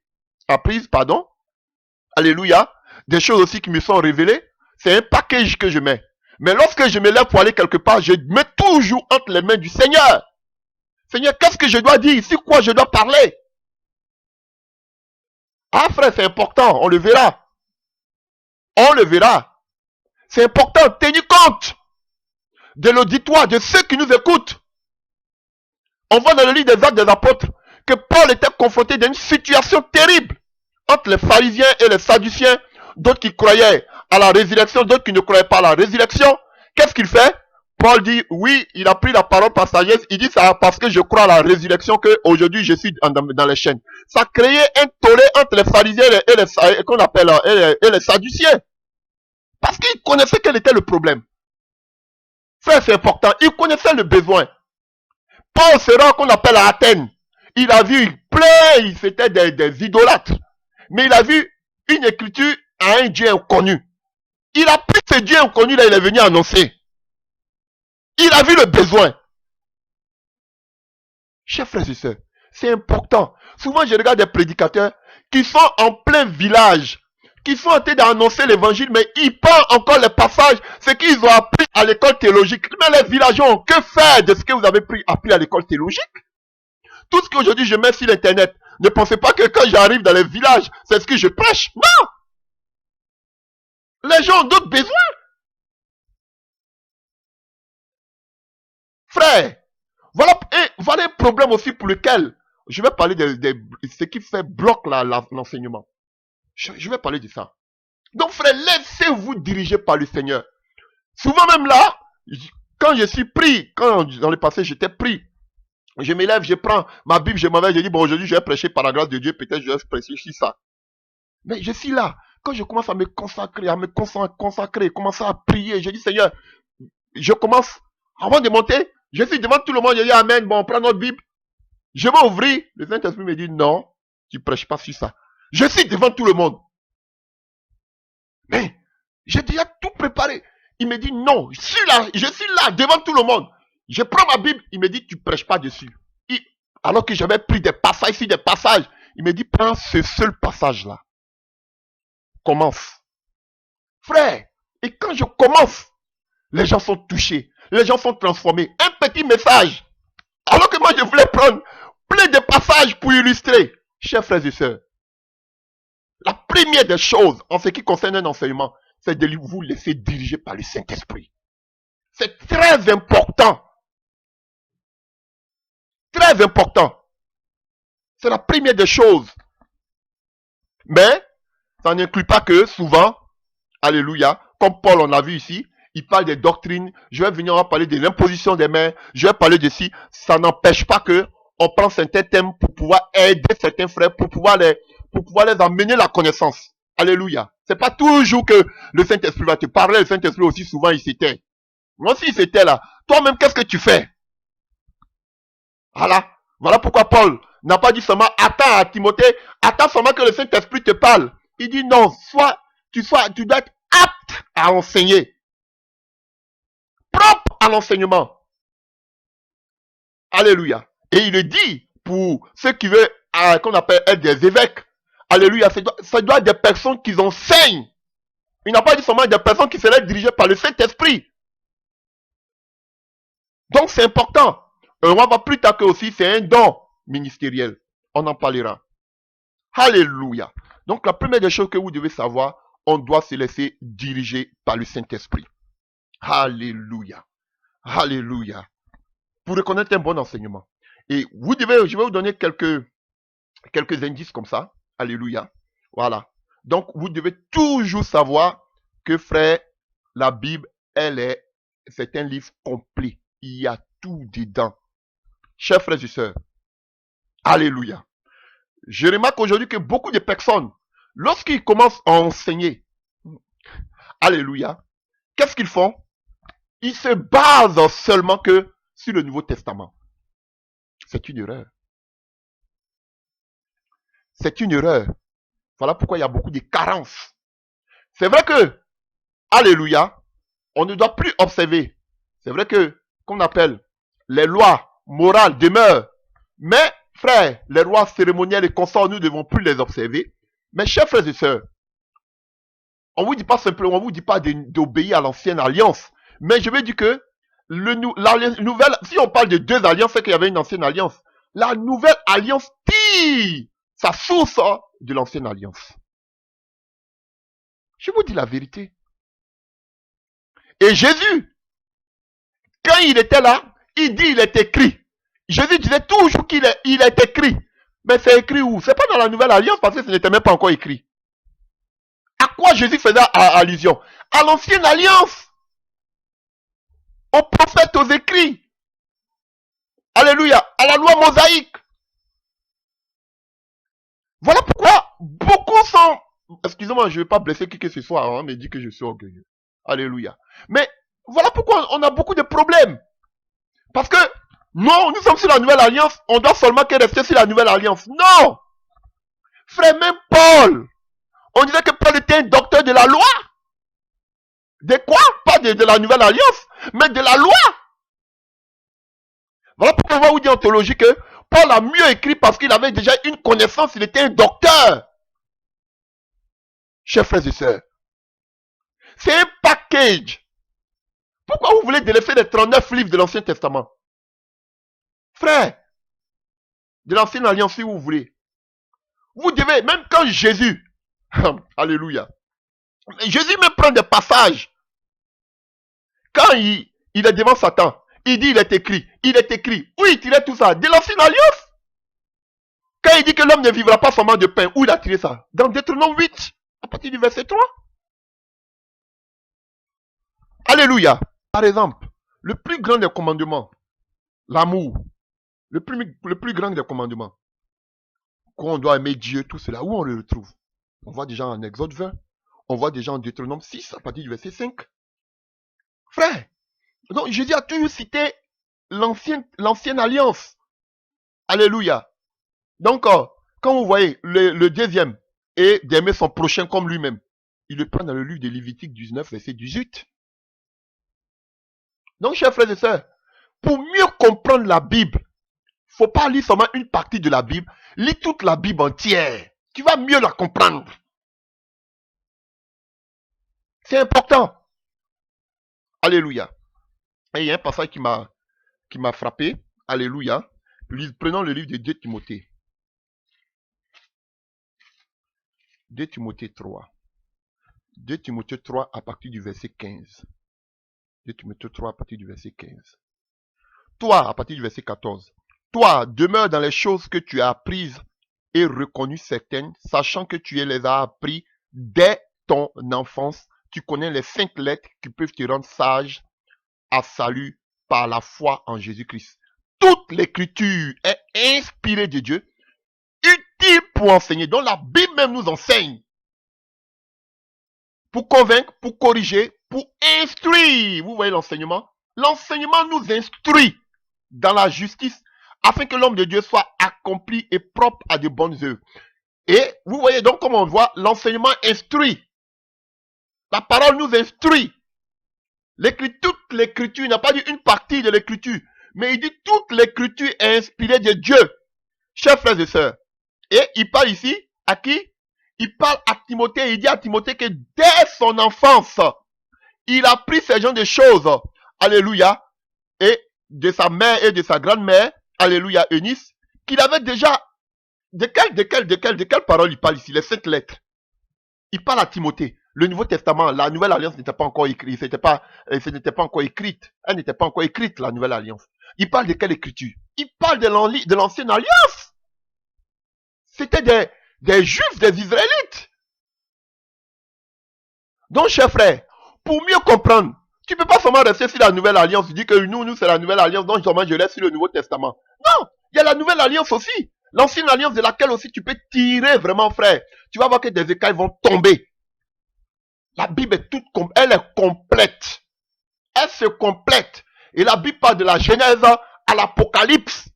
S1: Alléluia. Des choses aussi qui me sont révélées. C'est un package que je mets. Mais lorsque je me lève pour aller quelque part, je mets toujours entre les mains du Seigneur. Seigneur, qu'est-ce que je dois dire? Sur quoi je dois parler? Ah frère, c'est important, on le verra. On le verra. C'est important, tenez compte de l'auditoire, de ceux qui nous écoutent. On voit dans le livre des Actes des Apôtres que Paul était confronté d'une situation terrible entre les pharisiens et les sadduciens, d'autres qui croyaient à la résurrection, d'autres qui ne croyaient pas à la résurrection. Qu'est-ce qu'il fait? Paul dit, oui, il a pris la parole par sagesse. Il dit ça parce que je crois à la résurrection qu'aujourd'hui je suis dans les chaînes. Ça créait un tollé entre les pharisiens et les sadduciens. Parce qu'ils connaissaient quel était le problème. Frère, c'est important. Ils connaissaient le besoin. Paul se rend qu'on appelle à Athènes. Il a vu plein, c'était des idolâtres. Mais il a vu une écriture à un Dieu inconnu. Il a pris ce Dieu inconnu là, il est venu annoncer. Il a vu le besoin. Chers frères et sœurs, c'est important. Souvent, je regarde des prédicateurs qui sont en plein village, qui sont en train d'annoncer l'évangile, mais ils parlent encore les passages, ce qu'ils ont appris à l'école théologique. Mais les villageois ont que faire de ce que vous avez appris à l'école théologique? Tout ce qu'aujourd'hui je mets sur l'internet, ne pensez pas que quand j'arrive dans les villages, c'est ce que je prêche. Non! Les gens ont d'autres besoins. Frère, voilà un problème aussi pour lequel je vais parler de ce qui fait bloc l'enseignement. Je vais parler de ça. Donc frère, laissez-vous diriger par le Seigneur. Souvent même là, quand je suis pris, quand dans le passé j'étais pris, je m'élève, je prends ma Bible, je m'en vais, je dis bon aujourd'hui je vais prêcher par la grâce de Dieu, peut-être je vais prêcher sur ça. Mais je suis là, quand je commence à me consacrer, commencer à prier, je dis Seigneur, je commence, avant de monter, je suis devant tout le monde, je dis Amen, bon on prend notre Bible, je vais ouvrir, le Saint-Esprit me dit non, tu prêches pas sur ça. Je suis devant tout le monde. Mais j'ai déjà tout préparé. Il me dit non, je suis là devant tout le monde. Je prends ma Bible, il me dit tu prêches pas dessus. Alors que j'avais pris des passages sur des passages, il me dit prends ce seul passage-là. Commence. Frère, et quand je commence, les gens sont touchés, les gens sont transformés. Un petit message. Alors que moi je voulais prendre plein de passages pour illustrer. Chers frères et sœurs, la première des choses en ce qui concerne un enseignement, c'est de vous laisser diriger par le Saint-Esprit. C'est très important. Très important. C'est la première des choses. Mais, ça n'inclut pas que souvent, alléluia, comme Paul on a vu ici, il parle des doctrines, je vais venir, on va parler de l'imposition des mains, je vais parler de ci, ça n'empêche pas que on prend certains thèmes pour pouvoir aider certains frères, pour pouvoir les amener la connaissance. Alléluia. C'est pas toujours que le Saint-Esprit va te parler, le Saint-Esprit aussi souvent il s'était. Moi aussi il s'était là. Toi-même qu'est-ce que tu fais? Voilà pourquoi Paul n'a pas dit seulement attends à Timothée, attends seulement que le Saint-Esprit te parle. Il dit non, tu dois être apte à enseigner. Propre à l'enseignement. Alléluia. Et il le dit pour ceux qui veulent, qu'on appelle être des évêques. Alléluia. Ça doit être des personnes qui enseignent. Il n'a pas dit seulement des personnes qui seraient dirigées par le Saint-Esprit. Donc c'est important. On va voir plus tard que aussi c'est un don ministériel. On en parlera. Alléluia. Donc la première des choses que vous devez savoir, on doit se laisser diriger par le Saint-Esprit. Alléluia. Alléluia. Pour reconnaître un bon enseignement. Et je vais vous donner quelques indices comme ça. Alléluia. Voilà. Donc vous devez toujours savoir que frère, la Bible, c'est un livre complet. Il y a tout dedans. Chers frères et sœurs, alléluia. Je remarque aujourd'hui que beaucoup de personnes, lorsqu'ils commencent à enseigner, alléluia, qu'est-ce qu'ils font? Ils se basent seulement que sur le Nouveau Testament. C'est une erreur. C'est une erreur. Voilà pourquoi il y a beaucoup de carences. C'est vrai que, alléluia, on ne doit plus observer. C'est vrai que, qu'on appelle les lois morales demeurent. Mais, frères, les lois cérémonielles et consorts, nous ne devons plus les observer. Mais, chers frères et sœurs, on vous dit pas simplement, on vous dit pas d'obéir à l'ancienne alliance. Mais je veux dire que, la nouvelle, si on parle de deux alliances, c'est qu'il y avait une ancienne alliance. La nouvelle alliance tire sa source de l'ancienne alliance. Je vous dis la vérité. Et Jésus, quand il était là, il dit il est écrit. Jésus disait toujours qu'il est écrit. Mais c'est écrit où? C'est pas dans la nouvelle alliance parce que ce n'était même pas encore écrit. À quoi Jésus faisait allusion? À l'ancienne alliance. Aux prophètes, aux écrits. Alléluia. À la loi mosaïque. Voilà pourquoi beaucoup sont... Excusez-moi, je ne vais pas blesser qui que ce soit, hein, mais dit que je suis orgueilleux. Alléluia. Mais voilà pourquoi on a beaucoup de problèmes. Parce que non, nous sommes sur la nouvelle alliance, on doit seulement que rester sur la nouvelle alliance. Non! Frère, même Paul, on disait que Paul était un docteur de la loi. De quoi? Pas de la nouvelle alliance, mais de la loi. Voilà pourquoi on va vous dire en théologie que Paul a mieux écrit parce qu'il avait déjà une connaissance, il était un docteur. Chers frères et sœurs, c'est un package. Pourquoi vous voulez délaisser les 39 livres de l'Ancien Testament? Frère, de l'Ancienne Alliance, si vous voulez. Vous devez, même quand Jésus, alléluia, Jésus me prend des passages. Quand il est devant Satan, il dit il est écrit. Où il tirait tout ça? De l'Ancienne Alliance. Quand il dit que l'homme ne vivra pas seulement de pain, où il a tiré ça? Dans Deutéronome 8, à partir du verset 3. Alléluia. Par exemple, le plus grand des commandements, l'amour, le plus grand des commandements, qu'on doit aimer Dieu, tout cela, où on le retrouve? On voit déjà en Exode 20, on voit déjà en Deutéronome 6, à partir du verset 5. Frère, donc Jésus a toujours cité l'ancienne alliance. Alléluia. Donc, quand vous voyez le deuxième, et d'aimer son prochain comme lui-même, il le prend dans le livre de Lévitique 19, verset 18. Donc, chers frères et sœurs, pour mieux comprendre la Bible, il ne faut pas lire seulement une partie de la Bible, lis toute la Bible entière. Tu vas mieux la comprendre. C'est important. Alléluia. Et il y a un passage qui m'a frappé. Alléluia. Prenons le livre de 2 Timothée. 2 Timothée 3. 2 Timothée 3 à partir du verset 15. 2 Timothée 3 à partir du verset 15. Toi, à partir du verset 14. Toi, demeure dans les choses que tu as apprises et reconnues certaines, sachant que tu les as appris dès ton enfance. Tu connais les 5 lettres qui peuvent te rendre sage à salut par la foi en Jésus-Christ. Toute l'écriture est inspirée de Dieu, utile pour enseigner. Donc la Bible même nous enseigne. Pour convaincre, pour corriger, pour instruire. Vous voyez l'enseignement? L'enseignement nous instruit dans la justice afin que l'homme de Dieu soit accompli et propre à de bonnes œuvres. Et vous voyez donc comme on voit, l'enseignement instruit. La parole nous instruit. Toute l'écriture, il n'a pas dit une partie de l'écriture, mais il dit toute l'écriture est inspirée de Dieu. Chers frères et sœurs, et il parle ici à qui? Il parle à Timothée, il dit à Timothée que dès son enfance, il a pris ces genres de choses, alléluia, et de sa mère et de sa grand-mère, alléluia, Eunice, qu'il avait déjà, de quelle parole il parle ici? Les 5 lettres. Il parle à Timothée. Le Nouveau Testament, la Nouvelle Alliance n'était pas encore écrite, ce n'était pas encore écrite. Elle n'était pas encore écrite, la Nouvelle Alliance. Il parle de quelle écriture? Il parle de l'Ancienne Alliance. C'était des Juifs, des Israélites. Donc, chers frères, pour mieux comprendre, tu ne peux pas seulement rester sur la Nouvelle Alliance. Tu dis que nous c'est la Nouvelle Alliance, donc je reste sur le Nouveau Testament. Non, il y a la Nouvelle Alliance aussi. L'Ancienne Alliance de laquelle aussi tu peux tirer vraiment, frère. Tu vas voir que des écailles vont tomber. La Bible est elle est complète. Elle se complète. Et la Bible parle de la Genèse à l'Apocalypse.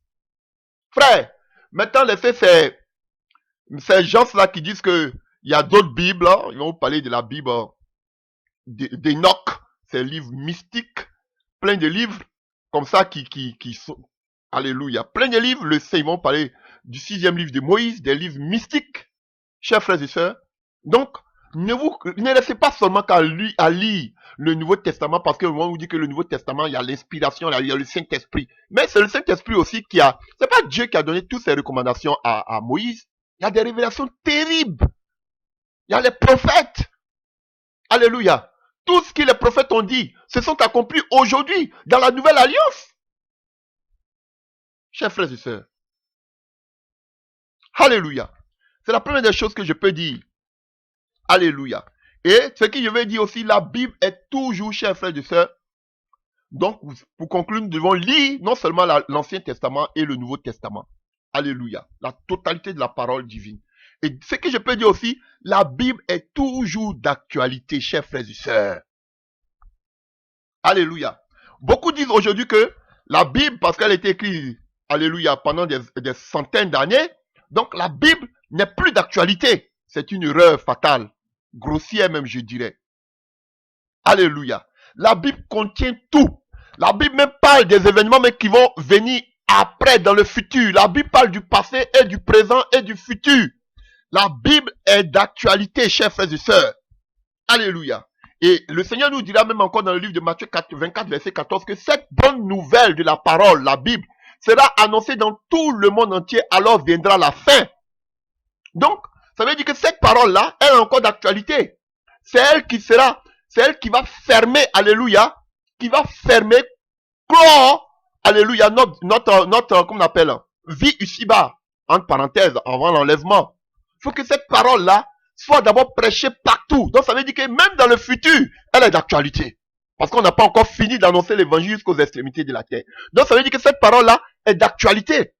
S1: Frère, maintenant laissez ces gens-là qui disent que il y a d'autres Bibles, hein. Ils vont vous parler de la Bible d'Enoch, c'est un livre mystique, plein de livres comme ça qui sont, alléluia, plein de livres. Ils vont parler du 6e livre de Moïse, des livres mystiques, chers frères et sœurs. Donc, ne laissez pas seulement qu'à lire le Nouveau Testament, parce que on vous dit que le Nouveau Testament, il y a l'inspiration, il y a le Saint-Esprit. Mais c'est le Saint-Esprit aussi c'est pas Dieu qui a donné toutes ces recommandations à Moïse. Il y a des révélations terribles. Il y a les prophètes. Alléluia. Tout ce que les prophètes ont dit, se sont accomplis aujourd'hui dans la Nouvelle Alliance. Chers frères et sœurs. Alléluia. C'est la première des choses que je peux dire. Alléluia. Et ce que je veux dire aussi, la Bible est toujours, chers frères et sœurs. Donc, pour conclure, nous devons lire non seulement l'Ancien Testament et le Nouveau Testament. Alléluia. La totalité de la parole divine. Et ce que je peux dire aussi, la Bible est toujours d'actualité, chers frères et sœurs. Alléluia. Beaucoup disent aujourd'hui que la Bible, parce qu'elle a été écrite, alléluia, pendant des centaines d'années, donc la Bible n'est plus d'actualité. C'est une erreur fatale, grossière même, je dirais. Alléluia. La Bible contient tout. La Bible même parle des événements mais qui vont venir après, dans le futur. La Bible parle du passé et du présent et du futur. La Bible est d'actualité, chers frères et sœurs. Alléluia. Et le Seigneur nous dira même encore dans le livre de Matthieu 24, verset 14, que cette bonne nouvelle de la parole, la Bible, sera annoncée dans tout le monde entier, alors viendra la fin. Donc, ça veut dire que cette parole-là, elle est encore d'actualité. C'est elle qui va fermer, alléluia, qui va fermer, clore, alléluia, notre comment on appelle, vie ici-bas, entre parenthèses, avant l'enlèvement. Il faut que cette parole-là soit d'abord prêchée partout. Donc ça veut dire que même dans le futur, elle est d'actualité. Parce qu'on n'a pas encore fini d'annoncer l'évangile jusqu'aux extrémités de la terre. Donc ça veut dire que cette parole-là est d'actualité.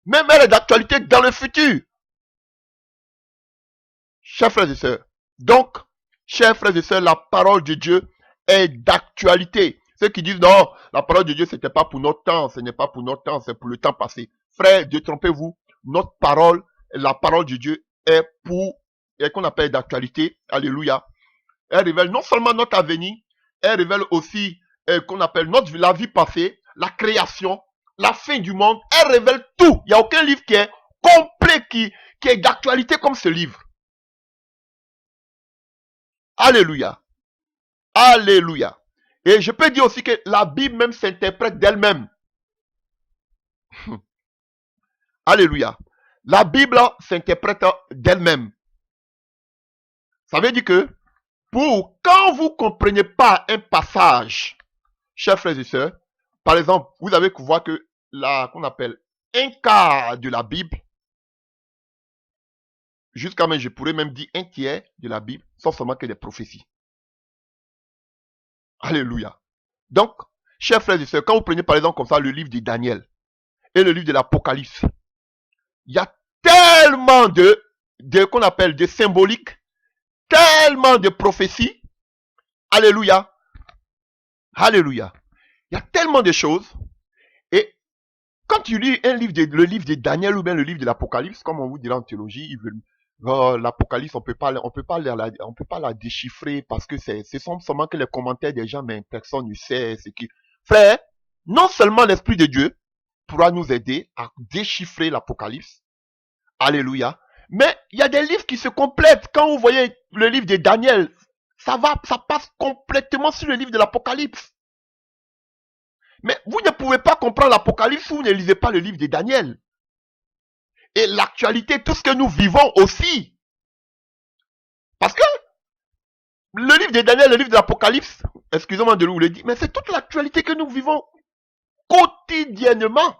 S1: Même elle est d'actualité dans le futur. Chers frères et sœurs. Donc, chers frères et sœurs, la parole de Dieu est d'actualité. Ceux qui disent non, la parole de Dieu, c'était pas pour notre temps, ce n'est pas pour notre temps, c'est pour le temps passé. Frères, détrompez-vous, notre parole, la parole de Dieu est pour, et qu'on appelle d'actualité. Alléluia. Elle révèle non seulement notre avenir, elle révèle aussi qu'on appelle la vie passée, la création, la fin du monde. Elle révèle tout. Il n'y a aucun livre qui est complet, qui est d'actualité comme ce livre. Alléluia. Alléluia. Et je peux dire aussi que la Bible même s'interprète d'elle-même. Alléluia. La Bible s'interprète d'elle-même. Ça veut dire que quand vous ne comprenez pas un passage, chers frères et sœurs, par exemple, vous avez pu voir que qu'on appelle un quart de la Bible, jusqu'à même, je pourrais même dire un tiers de la Bible, sont seulement que des prophéties. Alléluia. Donc, chers frères et sœurs, quand vous prenez par exemple comme ça le livre de Daniel et le livre de l'Apocalypse, il y a tellement qu'on appelle de symboliques, tellement de prophéties. Alléluia. Alléluia. Il y a tellement de choses. Et quand tu lis le livre de Daniel ou bien le livre de l'Apocalypse, comme on vous dirait en théologie, l'Apocalypse, on peut pas la déchiffrer parce que ce sont seulement que les commentaires des gens, mais personne ne sait ce qui. Frère, non seulement l'Esprit de Dieu pourra nous aider à déchiffrer l'Apocalypse. Alléluia. Mais il y a des livres qui se complètent. Quand vous voyez le livre de Daniel, ça passe complètement sur le livre de l'Apocalypse. Mais vous ne pouvez pas comprendre l'Apocalypse si vous ne lisez pas le livre de Daniel. Et l'actualité, tout ce que nous vivons aussi. Parce que le livre de Daniel, le livre de l'Apocalypse, excusez-moi de vous le dire, mais c'est toute l'actualité que nous vivons quotidiennement.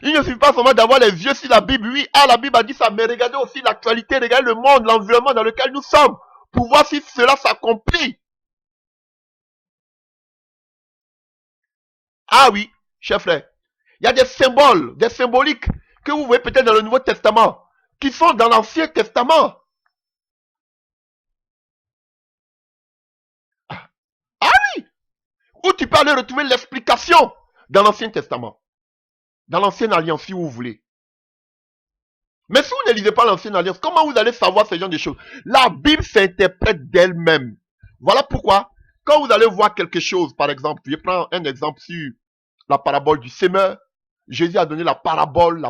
S1: Il ne suffit pas seulement d'avoir les yeux sur la Bible. Oui, la Bible a dit ça, mais regardez aussi l'actualité, regardez le monde, l'environnement dans lequel nous sommes, pour voir si cela s'accomplit. Ah oui, chers frères, il y a des symboles, des symboliques que vous voyez peut-être dans le Nouveau Testament, qui sont dans l'Ancien Testament. Ah oui, où tu peux aller retrouver l'explication dans l'Ancien Testament, dans l'Ancienne Alliance, si vous voulez. Mais si vous ne lisez pas l'Ancienne Alliance, comment vous allez savoir ce genre de choses? La Bible s'interprète d'elle-même. Voilà pourquoi, quand vous allez voir quelque chose, par exemple, je prends un exemple sur la parabole du semeur. Jésus a donné la parabole,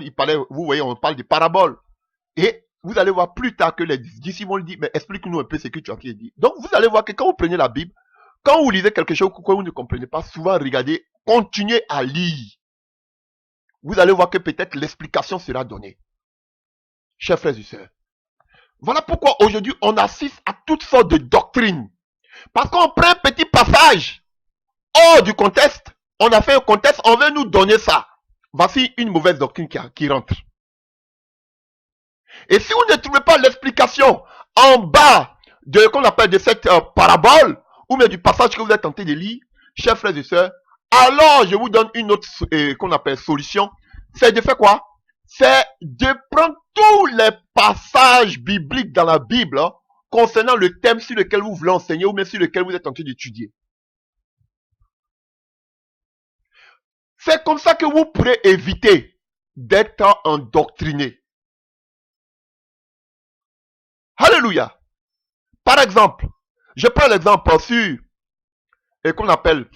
S1: il parlait, vous voyez, on parle de parabole. Et vous allez voir plus tard que les disciples vont lui dire, mais explique-nous un peu ce que tu as dit. Donc vous allez voir que quand vous prenez la Bible, quand vous lisez quelque chose que vous ne comprenez pas, souvent regardez, continuez à lire. Vous allez voir que peut-être l'explication sera donnée. Chers frères et sœurs, voilà pourquoi aujourd'hui on assiste à toutes sortes de doctrines. Parce qu'on prend un petit passage hors du contexte, on a fait un contexte, on veut nous donner ça. Voici une mauvaise doctrine qui rentre. Et si vous ne trouvez pas l'explication en bas qu'on appelle de cette parabole, ou bien du passage que vous êtes tenté de lire, chers frères et sœurs, alors je vous donne une autre qu'on appelle solution. C'est de faire quoi? C'est de prendre tous les passages bibliques dans la Bible concernant le thème sur lequel vous voulez enseigner ou même sur lequel vous êtes en train d'étudier. C'est comme ça que vous pourrez éviter d'être endoctriné. Alléluia. Par exemple, je prends l'exemple sur qu'on appelle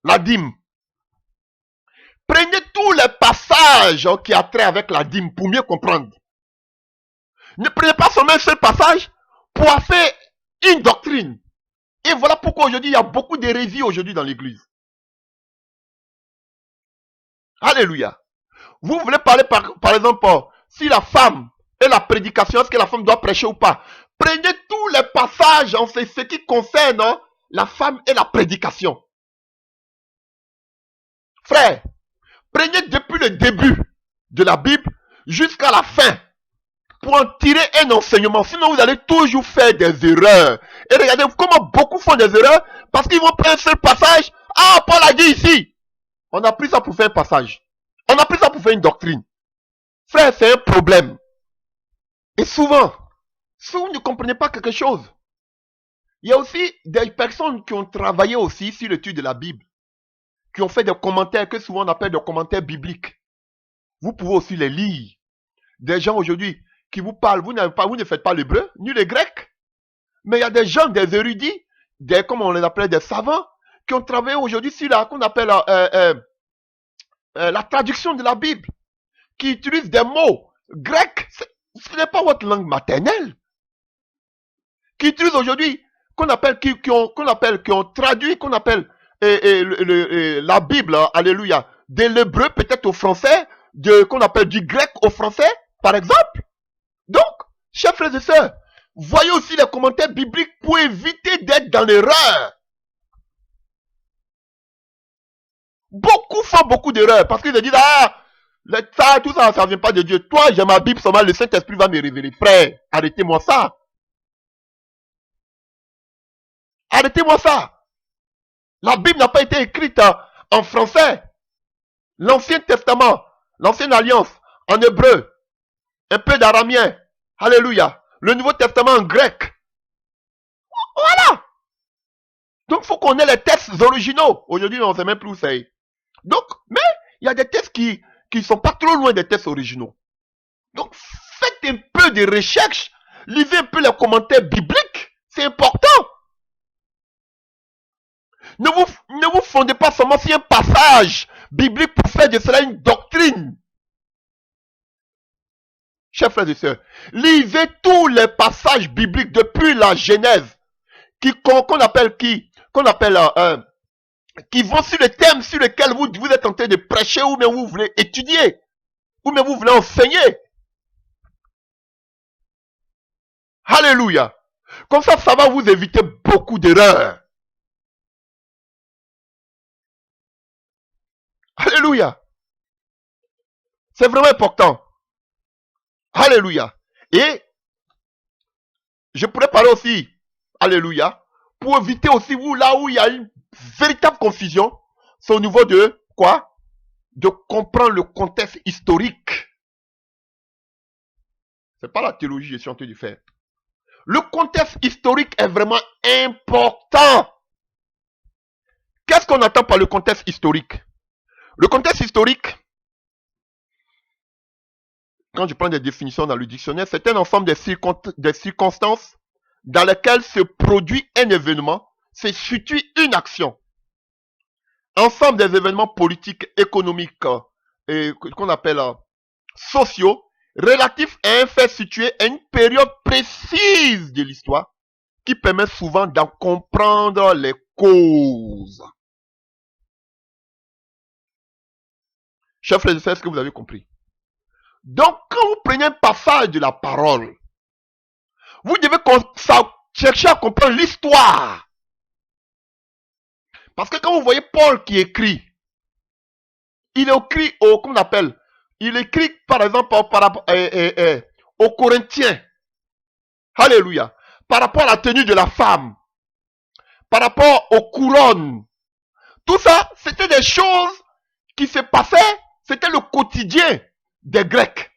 S1: la dîme. Prenez tous les passages qui a trait avec la dîme pour mieux comprendre. Ne prenez pas seulement un seul passage pour faire une doctrine. Et voilà pourquoi aujourd'hui, il y a beaucoup d'hérésie aujourd'hui dans l'église. Alléluia. Vous voulez parler par exemple, si la femme et la prédication, est-ce que la femme doit prêcher ou pas? Prenez tous les passages en ce qui concerne la femme et la prédication. Frère, prenez depuis le début de la Bible jusqu'à la fin pour en tirer un enseignement. Sinon, vous allez toujours faire des erreurs. Et regardez comment beaucoup font des erreurs parce qu'ils vont prendre un seul passage. Ah, Paul a dit ici. On a pris ça pour faire un passage. On a pris ça pour faire une doctrine. Frère, c'est un problème. Et souvent, si vous ne comprenez pas quelque chose, il y a aussi des personnes qui ont travaillé aussi sur l'étude de la Bible, qui ont fait des commentaires que souvent on appelle des commentaires bibliques. Vous pouvez aussi les lire. Des gens aujourd'hui qui vous parlent, vous ne faites pas l'hébreu, ni le grec. Mais il y a des gens, des érudits, comme on les appelle, des savants, qui ont travaillé aujourd'hui sur la, qu'on appelle la traduction de la Bible, qui utilisent des mots grecs. Ce n'est pas votre langue maternelle. Qui utilisent aujourd'hui, qu'on appelle, qui ont traduit, qu'on appelle la Bible, alléluia, de l'hébreu peut-être au français, qu'on appelle du grec au français, par exemple. Donc, chers frères et sœurs, voyez aussi les commentaires bibliques pour éviter d'être dans l'erreur. Beaucoup font beaucoup d'erreurs parce qu'ils se disent, ah, tout ça, ça ne vient pas de Dieu. Toi, j'ai ma Bible, seulement le Saint-Esprit va me révéler. Frère, arrêtez-moi ça. Arrêtez-moi ça. La Bible n'a pas été écrite en français. L'Ancien Testament, l'Ancienne Alliance, en hébreu, un peu d'aramien. Alléluia. Le Nouveau Testament en grec. Voilà. Donc, il faut qu'on ait les textes originaux. Aujourd'hui, on ne sait même plus où c'est. Donc, mais il y a des textes qui ne sont pas trop loin des textes originaux. Donc, faites un peu de recherche. Lisez un peu les commentaires bibliques. C'est important. Ne vous fondez pas seulement sur un passage biblique pour faire de cela une doctrine. Chers frères et sœurs, lisez tous les passages bibliques depuis la Genèse qu'on appelle qui vont sur le thème sur lequel vous êtes en train de prêcher ou même vous voulez étudier ou même vous voulez enseigner. Alléluia. Comme ça va vous éviter beaucoup d'erreurs. Alléluia. C'est vraiment important. Alléluia. Et je pourrais parler aussi, alléluia, pour éviter aussi vous, là où il y a une véritable confusion, c'est au niveau de quoi? De comprendre le contexte historique. C'est pas la théologie que je suis en train de faire. Le contexte historique est vraiment important. Qu'est-ce qu'on attend par le contexte historique? Le contexte historique, quand je prends des définitions dans le dictionnaire, c'est un ensemble des circonstances dans lesquelles se produit un événement, se situe une action. Ensemble des événements politiques, économiques et qu'on appelle sociaux, relatifs à un fait situé à une période précise de l'histoire qui permet souvent d'en comprendre les causes. Chers frères et sœurs, est-ce que vous avez compris? Donc, quand vous prenez un passage de la parole, vous devez chercher à comprendre l'histoire. Parce que quand vous voyez Paul qui écrit, il écrit qu'on appelle, il écrit par exemple aux Corinthiens. Alléluia. Par rapport à la tenue de la femme, par rapport aux couronnes. Tout ça, c'était des choses qui se passaient, c'était le quotidien des Grecs.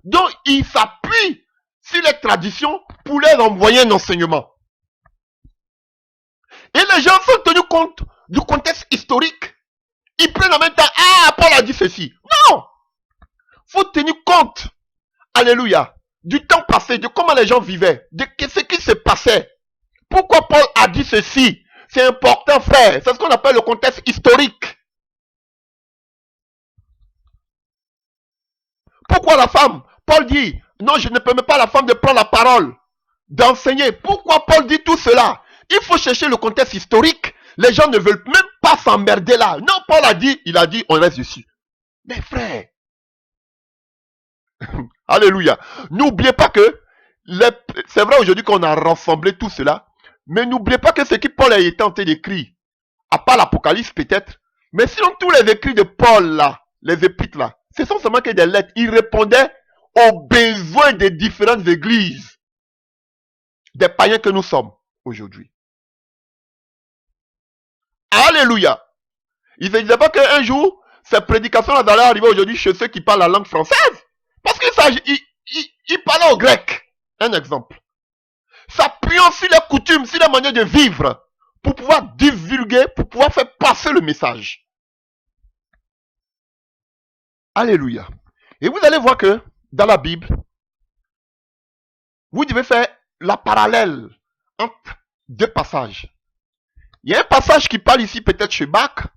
S1: Donc, il s'appuie sur les traditions pour leur envoyer un enseignement. Et les gens sont tenus compte du contexte historique. Ils prennent en même temps, ah, Paul a dit ceci. Non! Faut tenir compte, alléluia, du temps passé, de comment les gens vivaient, de ce qui se passait. Pourquoi Paul a dit ceci? C'est important, frère. C'est ce qu'on appelle le contexte historique. Pourquoi la femme? Paul dit, Non, je ne permets pas à la femme de prendre la parole, d'enseigner. Pourquoi Paul dit tout cela? Il faut chercher le contexte historique. Les gens ne veulent même pas s'emmerder là. Non, Paul a dit, il a dit, on reste dessus. Mais frère, alléluia. N'oubliez pas que, c'est vrai aujourd'hui qu'on a rassemblé tout cela, mais n'oubliez pas que ce que Paul a été en train d'écrire, à part l'Apocalypse peut-être, mais sinon tous les écrits de Paul là, les épîtres là, ce sont seulement que des lettres. Il répondait aux besoins des différentes églises, des païens que nous sommes aujourd'hui. Alléluia. Il ne disait pas qu'un jour, ces prédications-là allaient arriver aujourd'hui chez ceux qui parlent la langue française. Parce qu'il parlait au grec. Un exemple. S'appuyant sur les coutumes, sur la manière de vivre, pour pouvoir divulguer, pour pouvoir faire passer le message. Alléluia. Et vous allez voir que, dans la Bible, vous devez faire la parallèle entre deux passages. Il y a un passage qui parle ici peut-être chez Bach.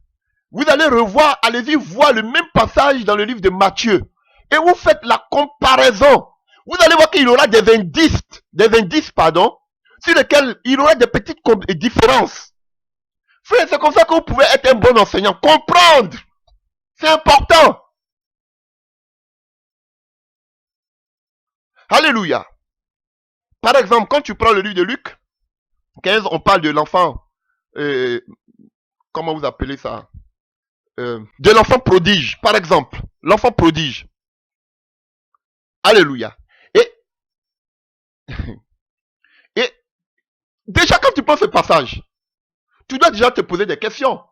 S1: Vous allez revoir, allez-y voir le même passage dans le livre de Matthieu. Et vous faites la comparaison. Vous allez voir qu'il y aura des indices, sur lesquels il y aura des petites différences. Frère, c'est comme ça que vous pouvez être un bon enseignant. Comprendre. C'est important. Alléluia. Par exemple, quand tu prends le livre de Luc 15, on parle de l'enfant, comment vous appelez ça? De l'enfant prodige, par exemple. L'enfant prodige. Alléluia. Et déjà quand tu prends ce passage, tu dois déjà te poser des questions.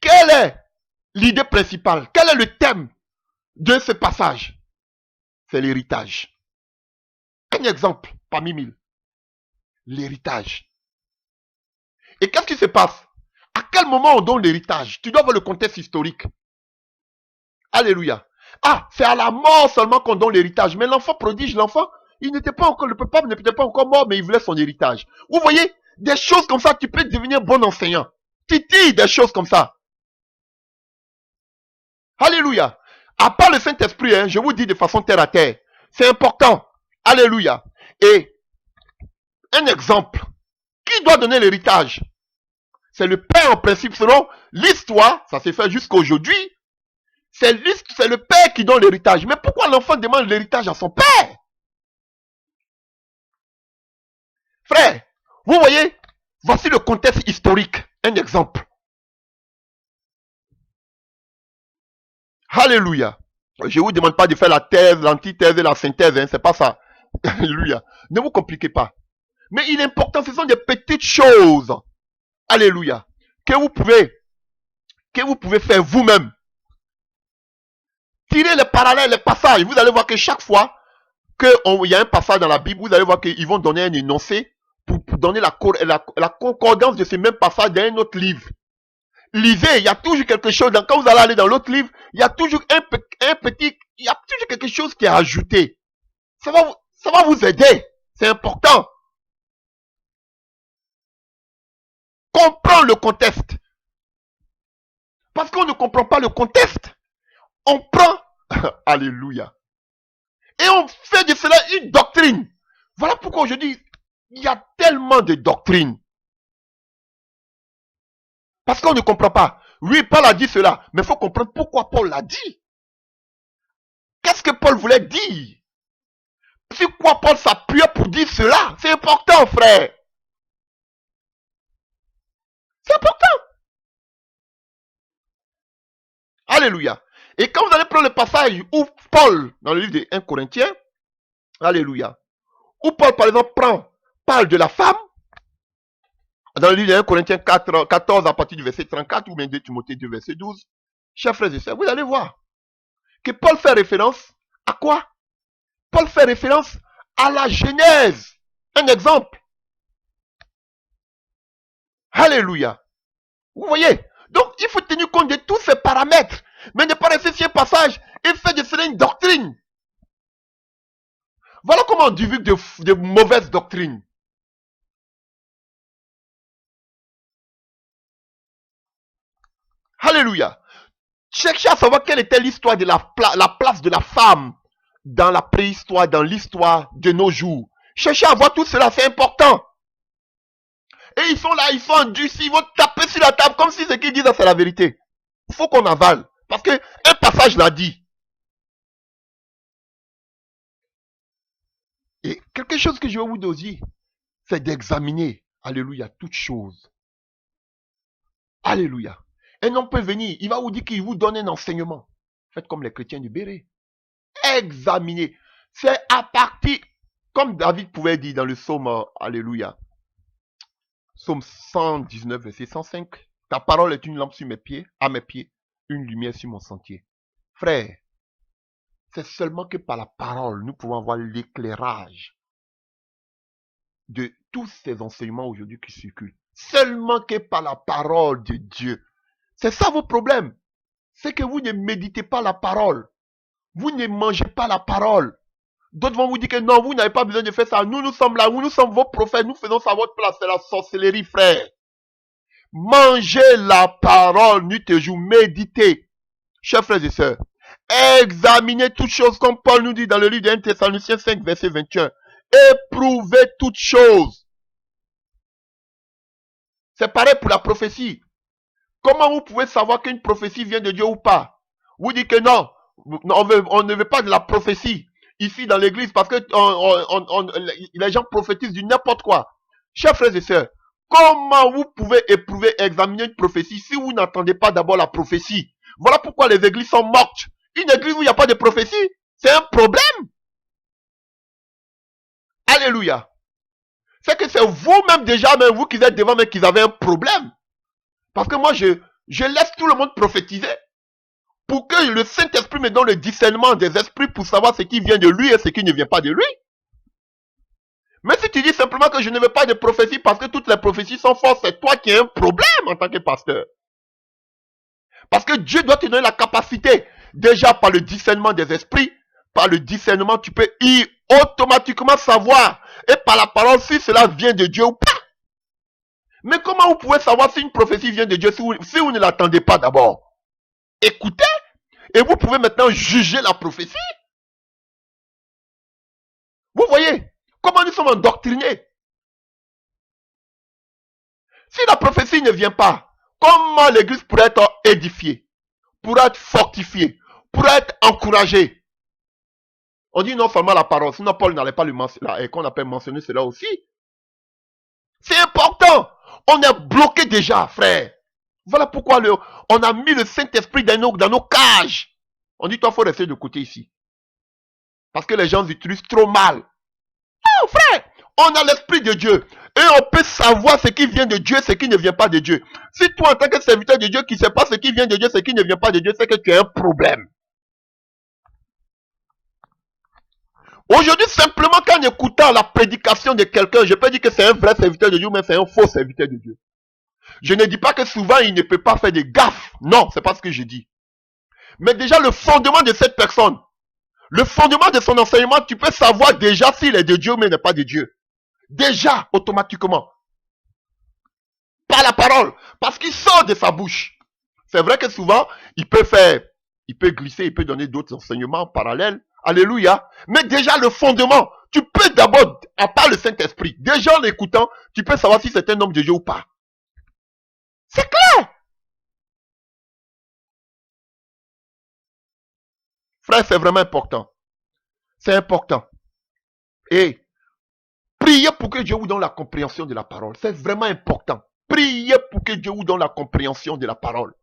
S1: Quelle est l'idée principale? Quel est le thème de ce passage? C'est l'héritage. Un exemple parmi mille. L'héritage. Et qu'est-ce qui se passe? À quel moment on donne l'héritage? Tu dois voir le contexte historique. Alléluia. Ah, c'est à la mort seulement qu'on donne l'héritage. Mais l'enfant prodige, l'enfant, il n'était pas encore, le papa n'était pas encore mort, mais il voulait son héritage. Vous voyez, des choses comme ça, tu peux devenir bon enseignant. Tu dis des choses comme ça. Alléluia. À part le Saint-Esprit, hein, je vous dis de façon terre à terre. C'est important. Alléluia. Et un exemple. Qui doit donner l'héritage? C'est le père en principe, selon l'histoire. Ça s'est fait jusqu'à aujourd'hui. C'est le père qui donne l'héritage. Mais pourquoi l'enfant demande l'héritage à son père? Frère, vous voyez, voici le contexte historique. Un exemple. Alléluia. Je ne vous demande pas de faire la thèse, l'antithèse et la synthèse. Hein, c'est pas ça. Alléluia. Ne vous compliquez pas. Mais il est important, ce sont des petites choses. Alléluia. Que vous pouvez faire vous-même. Tirez les parallèles, les passages. Vous allez voir que chaque fois qu'il y a un passage dans la Bible, vous allez voir qu'ils vont donner un énoncé pour donner la concordance de ce même passage dans un autre livre. Lisez, il y a toujours quelque chose. Quand vous allez aller dans l'autre livre, il y a toujours il y a toujours quelque chose qui est ajouté. Ça va vous aider. C'est important. Comprends le contexte. Parce qu'on ne comprend pas le contexte. On prend, alléluia, et on fait de cela une doctrine. Voilà pourquoi je dis, il y a tellement de doctrines. Parce qu'on ne comprend pas. Oui, Paul a dit cela, mais il faut comprendre pourquoi Paul l'a dit. Qu'est-ce que Paul voulait dire? Sur quoi Paul s'appuyait pour dire cela? C'est important, frère. C'est important. Alléluia. Et quand vous allez prendre le passage où Paul, dans le livre de 1 Corinthiens, alléluia, où Paul, par exemple, parle de la femme, dans le livre de 1 Corinthiens 14, à partir du verset 34, ou bien 2 Timothée 2, verset 12, chers frères et sœurs, vous allez voir que Paul fait référence à quoi? Paul fait référence à la Genèse. Un exemple. Alléluia. Vous voyez? Donc, il faut tenir compte de tous ces paramètres, mais ne pas rester sur un passage et faire de cela une doctrine. Voilà comment on divulgue de mauvaises doctrines. Alléluia. Cherchez à savoir quelle était l'histoire de la place de la femme dans la préhistoire, dans l'histoire de nos jours. Cherchez à voir tout cela, c'est important. Et ils sont là, ils sont endurcis, ils vont taper sur la table comme si ce qu'ils disent c'est la vérité. Il faut qu'on avale. Parce que un passage l'a dit. Et quelque chose que je vais vous dire, c'est d'examiner, alléluia, toutes choses. Alléluia. Un homme peut venir, il va vous dire qu'il vous donne un enseignement. Faites comme les chrétiens du Béret. Examinez. C'est à partir, comme David pouvait dire dans le psaume, alléluia, psaume 119, verset 105. Ta parole est une lampe sur mes pieds, à mes pieds, une lumière sur mon sentier. Frère, c'est seulement que par la parole, nous pouvons avoir l'éclairage de tous ces enseignements aujourd'hui qui circulent. Seulement que par la parole de Dieu. C'est ça vos problèmes. C'est que vous ne méditez pas la parole. Vous ne mangez pas la parole. D'autres vont vous dire que non, vous n'avez pas besoin de faire ça. Nous sommes là, nous sommes vos prophètes, nous faisons ça à votre place. C'est la sorcellerie, frère. Mangez la parole, nuit et jour, méditez. Chers frères et sœurs, examinez toutes choses comme Paul nous dit dans le livre de 1 Thessaloniciens 5, verset 21. Éprouvez toutes choses. C'est pareil pour la prophétie. Comment vous pouvez savoir qu'une prophétie vient de Dieu ou pas? Vous dites que non, on ne veut pas de la prophétie ici dans l'église parce que les gens prophétisent du n'importe quoi. Chers frères et sœurs, comment vous pouvez éprouver, examiner une prophétie si vous n'entendez pas d'abord la prophétie? Voilà pourquoi les églises sont mortes. Une église où il n'y a pas de prophétie, c'est un problème. Alléluia. C'est que c'est vous-même déjà, même vous qui êtes devant, mais qui avez un problème. Parce que moi, je laisse tout le monde prophétiser. Pour que le Saint-Esprit me donne le discernement des esprits pour savoir ce qui vient de lui et ce qui ne vient pas de lui. Mais si tu dis simplement que je ne veux pas de prophétie parce que toutes les prophéties sont fausses, c'est toi qui as un problème en tant que pasteur. Parce que Dieu doit te donner la capacité, déjà par le discernement des esprits, par le discernement, tu peux y automatiquement savoir, et par la parole, si cela vient de Dieu ou pas. Mais comment vous pouvez savoir si une prophétie vient de Dieu si vous ne l'attendez pas d'abord? Écoutez, et vous pouvez maintenant juger la prophétie. Vous voyez comment nous sommes endoctrinés. Si la prophétie ne vient pas, comment l'église pourrait être édifiée, pourrait être fortifiée, pourrait être encouragée? On dit non seulement la parole, sinon Paul n'allait pas le mentionner, et qu'on appelle mentionner cela aussi. C'est important. On est bloqué déjà, frère. Voilà pourquoi on a mis le Saint-Esprit dans nos cages. On dit, toi, il faut rester de côté ici. Parce que les gens utilisent trop mal. Non, frère, on a l'Esprit de Dieu. Et on peut savoir ce qui vient de Dieu, ce qui ne vient pas de Dieu. Si toi, en tant que serviteur de Dieu, qui ne sais pas ce qui vient de Dieu, ce qui ne vient pas de Dieu, c'est que tu as un problème. Aujourd'hui, simplement qu'en écoutant la prédication de quelqu'un, je peux dire que c'est un vrai serviteur de Dieu, mais c'est un faux serviteur de Dieu. Je ne dis pas que souvent, il ne peut pas faire des gaffes. Non, c'est pas ce que je dis. Mais déjà, le fondement de cette personne, le fondement de son enseignement, tu peux savoir déjà s'il est de Dieu, mais il n'est pas de Dieu. Déjà, automatiquement. Par la parole. Parce qu'il sort de sa bouche. C'est vrai que souvent, il peut glisser, il peut donner d'autres enseignements parallèles. Alléluia. Mais déjà, le fondement, tu peux d'abord, à part le Saint-Esprit, déjà en l'écoutant, tu peux savoir si c'est un homme de Dieu ou pas. C'est clair. Frère, c'est vraiment important. C'est important. Et priez pour que Dieu vous donne la compréhension de la parole. C'est vraiment important. Priez pour que Dieu vous donne la compréhension de la parole.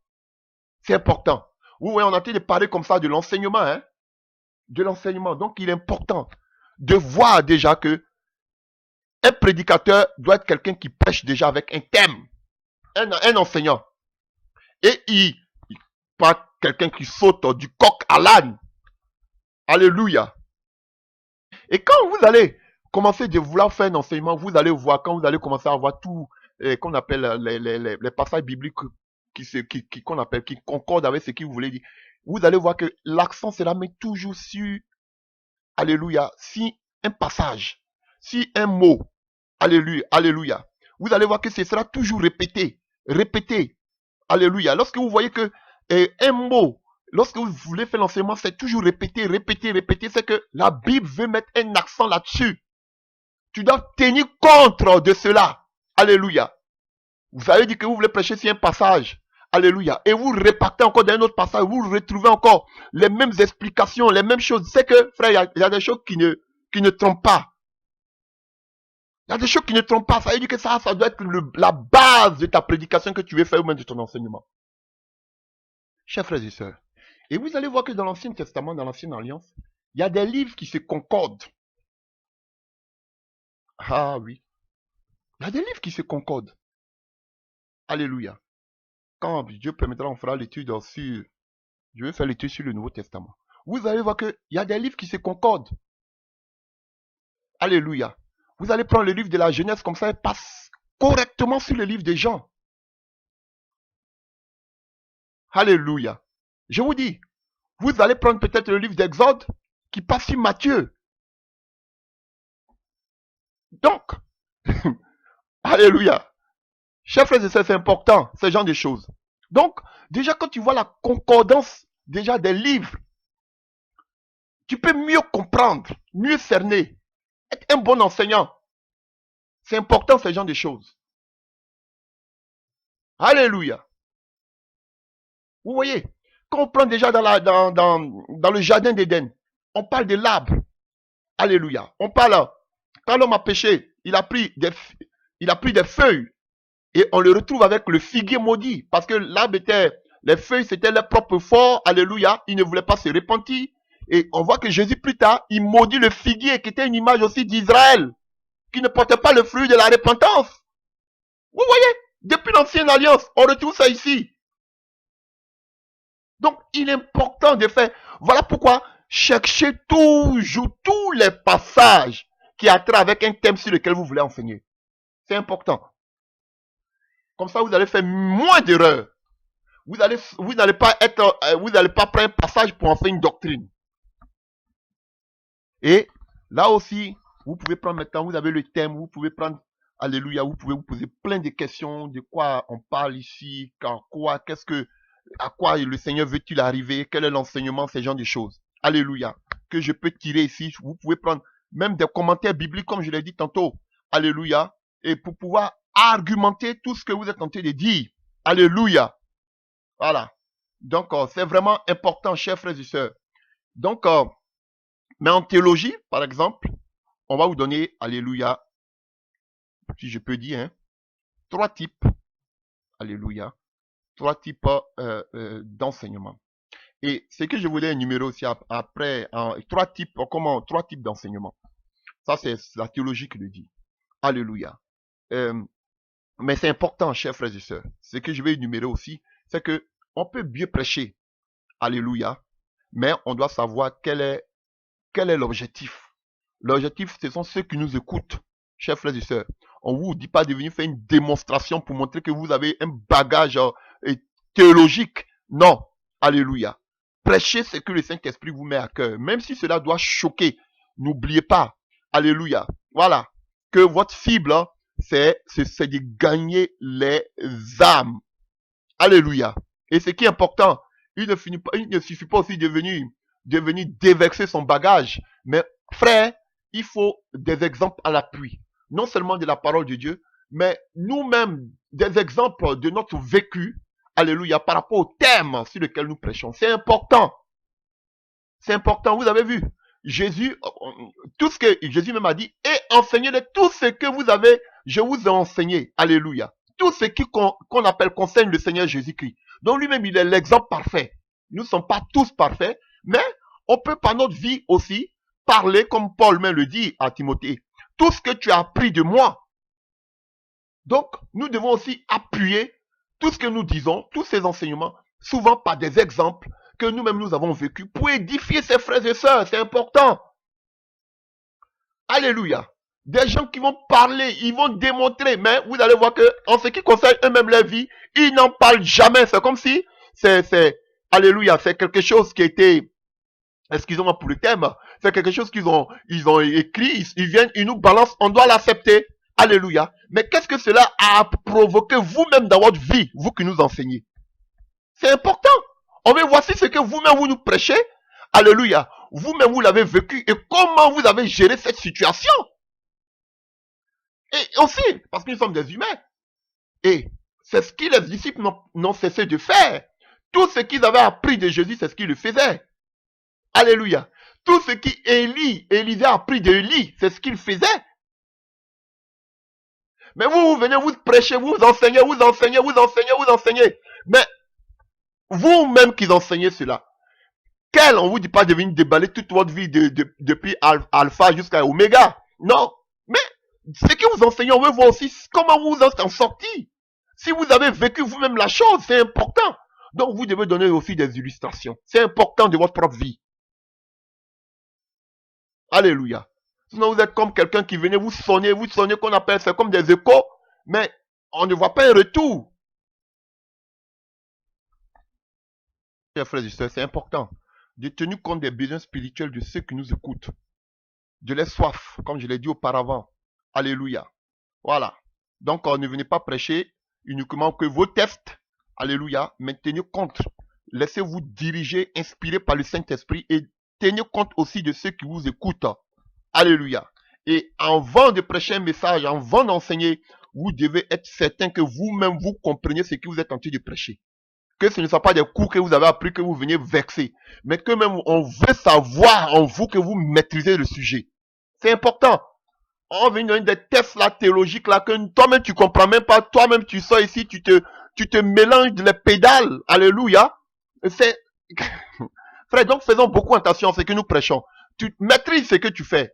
S1: C'est important. Oui, on a été de parler comme ça de l'enseignement, hein. De l'enseignement. Donc, il est important de voir déjà que un prédicateur doit être quelqu'un qui prêche déjà avec un thème. Un enseignant. Et pas quelqu'un qui saute du coq à l'âne. Alléluia. Et quand vous allez commencer de vouloir faire un enseignement, vous allez voir, quand vous allez commencer à voir tout, qu'on appelle les passages bibliques qu'on appelle, qui concordent avec ce que vous voulez dire, vous allez voir que l'accent sera mis toujours sur, alléluia, si un passage, si un mot, alléluia, alléluia. Vous allez voir que ce sera toujours répété, alléluia. Lorsque vous voyez que un mot lorsque vous voulez faire l'enseignement, c'est toujours répéter, répéter, répéter. C'est que la Bible veut mettre un accent là-dessus. Tu dois tenir compte de cela. Alléluia. Vous avez dit que vous voulez prêcher sur un passage. Alléluia. Et vous repartez encore dans un autre passage. Vous retrouvez encore les mêmes explications, les mêmes choses. C'est que, frère, il y a des choses qui ne trompent pas. Il y a des choses qui ne trompent pas. Ça veut dire que ça doit être la base de ta prédication que tu veux faire ou même de ton enseignement. Chers frères et sœurs. Et vous allez voir que dans l'Ancien Testament, dans l'Ancienne Alliance, il y a des livres qui se concordent. Ah oui. Il y a des livres qui se concordent. Alléluia. Quand Dieu permettra, on fera l'étude sur... Je vais faire l'étude sur le Nouveau Testament. Vous allez voir qu'il y a des livres qui se concordent. Alléluia. Vous allez prendre le livre de la Genèse comme ça et passe correctement sur le livre des Jean. Alléluia. Je vous dis, vous allez prendre peut-être le livre d'Exode qui passe sur Matthieu. Donc, alléluia. Chers frères et sœurs, c'est important, ce genre de choses. Donc, déjà quand tu vois la concordance déjà des livres, tu peux mieux comprendre, mieux cerner, être un bon enseignant. C'est important ce genre de choses. Alléluia. Vous voyez, quand on prend déjà dans le jardin d'Éden, on parle de l'arbre. Alléluia. On parle, quand l'homme a péché, il a pris des feuilles. Et on le retrouve avec le figuier maudit. Parce que l'arbre était, les feuilles c'était leur propre fort. Alléluia. Il ne voulait pas se repentir. Et on voit que Jésus plus tard, il maudit le figuier qui était une image aussi d'Israël. Qui ne portait pas le fruit de la repentance. Vous voyez, depuis l'ancienne alliance, on retrouve ça ici. Donc, il est important de faire. Voilà pourquoi cherchez toujours tous les passages qui a trait avec un thème sur lequel vous voulez enseigner. C'est important. Comme ça, vous allez faire moins d'erreurs. Vous n'allez pas prendre un passage pour en faire une doctrine. Et là aussi, vous pouvez prendre maintenant, vous avez le thème, vous pouvez prendre, alléluia, vous pouvez vous poser plein de questions, de quoi on parle ici, à quoi le Seigneur veut-il arriver, quel est l'enseignement, ces genres de choses. Alléluia. Que je peux tirer ici, vous pouvez prendre même des commentaires bibliques, comme je l'ai dit tantôt. Alléluia. Et pour pouvoir argumenter tout ce que vous êtes en train de dire. Alléluia. Voilà. Donc, c'est vraiment important, chers frères et sœurs. Donc, mais en théologie, par exemple, on va vous donner, alléluia, si je peux dire, 3 types, alléluia, 3 types d'enseignement. Et ce que je voulais énumérer aussi après, 3 types d'enseignement. Ça, c'est la théologie qui le dit. Alléluia. Mais c'est important, chers frères et sœurs. Ce que je vais énumérer aussi, c'est que on peut bien prêcher. Alléluia. Mais on doit savoir quel est l'objectif. L'objectif, ce sont ceux qui nous écoutent, chers frères et sœurs. On ne vous dit pas de venir faire une démonstration pour montrer que vous avez un bagage théologique. Non. Alléluia. Prêchez ce que le Saint-Esprit vous met à cœur. Même si cela doit choquer. N'oubliez pas. Alléluia. Voilà. Que votre cible, c'est de gagner les âmes. Alléluia. Et ce qui est important, il ne suffit pas aussi de venir déverser son bagage. Mais frère, il faut des exemples à l'appui. Non seulement de la parole de Dieu, mais nous-mêmes, des exemples de notre vécu. Alléluia, par rapport au thème sur lequel nous prêchons. C'est important. C'est important, vous avez vu. Jésus, tout ce que Jésus même a dit, et enseignez-les tout ce que vous avez, je vous ai enseigné. Alléluia. Tout ce qu'on appelle concerne le Seigneur Jésus-Christ. Donc lui-même, il est l'exemple parfait. Nous ne sommes pas tous parfaits, mais on peut par notre vie aussi parler comme Paul même le dit à Timothée. Tout ce que tu as appris de moi. Donc, nous devons aussi appuyer tout ce que nous disons, tous ces enseignements, souvent par des exemples que nous-mêmes nous avons vécu pour édifier ses frères et sœurs. C'est important. Alléluia. Des gens qui vont parler, ils vont démontrer, mais vous allez voir que en ce qui concerne eux-mêmes leur vie, ils n'en parlent jamais. C'est comme si alléluia, c'est quelque chose qui a été, excusez-moi pour le thème, c'est quelque chose qu'ils ont écrit, ils viennent, ils nous balancent, on doit l'accepter. Alléluia. Mais qu'est-ce que cela a provoqué vous-même dans votre vie, vous qui nous enseignez? C'est important. On veut voici ce que vous-même vous nous prêchez. Alléluia. Vous-même vous l'avez vécu et comment vous avez géré cette situation. Et aussi, parce que nous sommes des humains. Et c'est ce que les disciples n'ont cessé de faire. Tout ce qu'ils avaient appris de Jésus, c'est ce qu'ils le faisaient. Alléluia. Tout ce qu'Élisée a appris de Élie, c'est ce qu'il faisait. Mais vous venez, vous prêchez, vous enseignez, vous enseignez, vous enseignez, vous enseignez. Mais vous-même qui enseignez cela, on vous dit pas de venir déballer toute votre vie depuis alpha jusqu'à oméga. Non. Mais ce que vous enseignez, on veut voir aussi comment vous en sorti. Si vous avez vécu vous-même la chose, c'est important. Donc vous devez donner aussi des illustrations. C'est important de votre propre vie. Alléluia. Sinon vous êtes comme quelqu'un qui venait vous sonner qu'on appelle, c'est comme des échos, mais on ne voit pas un retour. Chers frères et sœurs, c'est important de tenir compte des besoins spirituels de ceux qui nous écoutent. De les soif, comme je l'ai dit auparavant. Alléluia. Voilà. Donc, ne venez pas prêcher uniquement que vos tests. Alléluia. Mais tenez compte. Laissez-vous diriger, inspiré par le Saint-Esprit et tenez compte aussi de ceux qui vous écoutent. Alléluia. Et avant de prêcher un message, avant d'enseigner, vous devez être certain que vous-même vous comprenez ce que vous êtes en train de prêcher. Que ce ne soit pas des cours que vous avez appris que vous venez vexer, mais que même on veut savoir en vous que vous maîtrisez le sujet. C'est important. On vient donner des tests là, théologiques là, que toi-même tu comprends même pas, toi-même tu sors ici, tu te mélanges les pédales. Alléluia. C'est, frère, donc faisons beaucoup attention à ce que nous prêchons. Tu maîtrises ce que tu fais.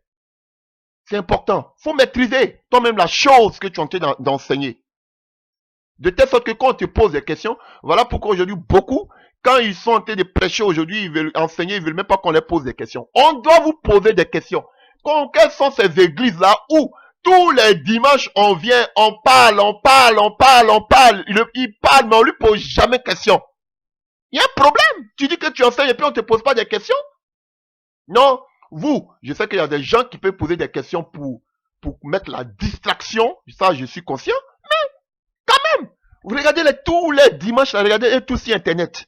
S1: C'est important. Faut maîtriser toi-même la chose que tu es en train d'enseigner. De telle sorte que quand on te pose des questions, voilà pourquoi aujourd'hui beaucoup, quand ils sont en train de prêcher aujourd'hui, ils veulent enseigner, ils veulent même pas qu'on leur pose des questions. On doit vous poser des questions. Quelles sont ces églises-là où tous les dimanches on vient, on parle, il parle, mais on lui pose jamais de questions. Il y a un problème. Tu dis que tu enseignes et puis on te pose pas des questions? Non, vous, je sais qu'il y a des gens qui peuvent poser des questions pour mettre la distraction, ça je suis conscient, mais quand même, vous regardez tous les dimanches, regardez tout sur internet.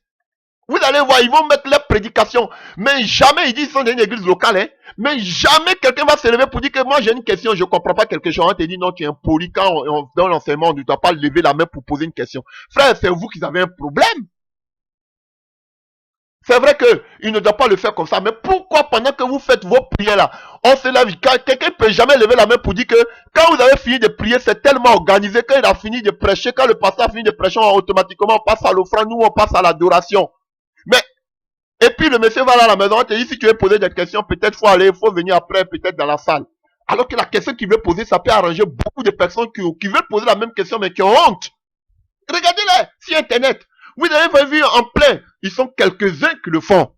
S1: Vous allez voir, ils vont mettre leurs prédications, mais jamais ils disent qu'ils sont dans une église locale, hein, mais jamais quelqu'un va se lever pour dire que moi j'ai une question, je comprends pas quelque chose. On te dit non, tu es impoli quand dans l'enseignement, on ne doit pas lever la main pour poser une question. Frère, c'est vous qui avez un problème. C'est vrai qu'il ne doit pas le faire comme ça, mais pourquoi pendant que vous faites vos prières là, on se lève, quelqu'un ne peut jamais lever la main pour dire que quand vous avez fini de prier, c'est tellement organisé, quand il a fini de prêcher, quand le pasteur a fini de prêcher, automatiquement on passe à l'offrande, nous on passe à l'adoration. Mais, et puis le monsieur va là à la maison, on te dit si tu veux poser des questions, peut-être il faut venir après, peut-être dans la salle. Alors que la question qu'il veut poser, ça peut arranger beaucoup de personnes qui veulent poser la même question, mais qui ont honte. Regardez-les sur internet. Vous avez vu en plein, ils sont quelques-uns qui le font.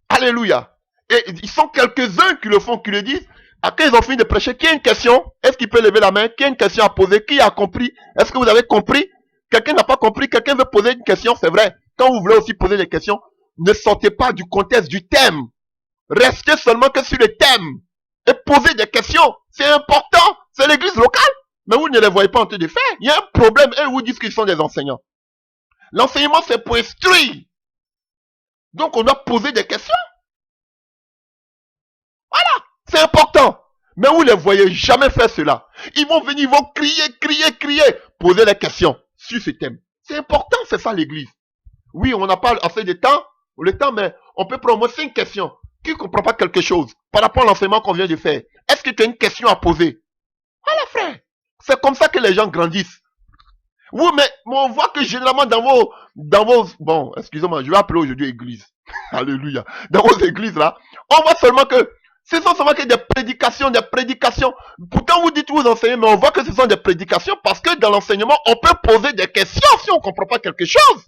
S1: Alléluia. Et ils sont quelques-uns qui le font, qui le disent. Après, ils ont fini de prêcher. Qui a une question? Est-ce qu'il peut lever la main? Qui a une question à poser? Qui a compris? Est-ce que vous avez compris? Quelqu'un n'a pas compris? Quelqu'un veut poser une question? C'est vrai. Quand vous voulez aussi poser des questions, ne sortez pas du contexte du thème. Restez seulement que sur le thème. Et posez des questions. C'est important. C'est l'église locale. Mais vous ne les voyez pas en train de faire. Il y a un problème. Et ils vous disent qu'ils sont des enseignants. L'enseignement, c'est pour instruire. Donc, on doit poser des questions. Voilà. C'est important. Mais vous ne les voyez jamais faire cela. Ils vont venir, ils vont crier, poser des questions sur ce thème. C'est important, c'est ça l'église. Oui, on n'a pas assez de temps, mais on peut prendre au moins 5 questions. Qui ne comprend pas quelque chose par rapport à l'enseignement qu'on vient de faire? Est-ce que tu as une question à poser? Voilà, frère. C'est comme ça que les gens grandissent. Oui, mais on voit que généralement dans vos, bon, excusez-moi, je vais appeler aujourd'hui église. Alléluia. Dans vos églises là, on voit seulement que ce sont seulement que des prédications. Pourtant vous dites vous enseignez, mais on voit que ce sont des prédications parce que dans l'enseignement, on peut poser des questions si on ne comprend pas quelque chose.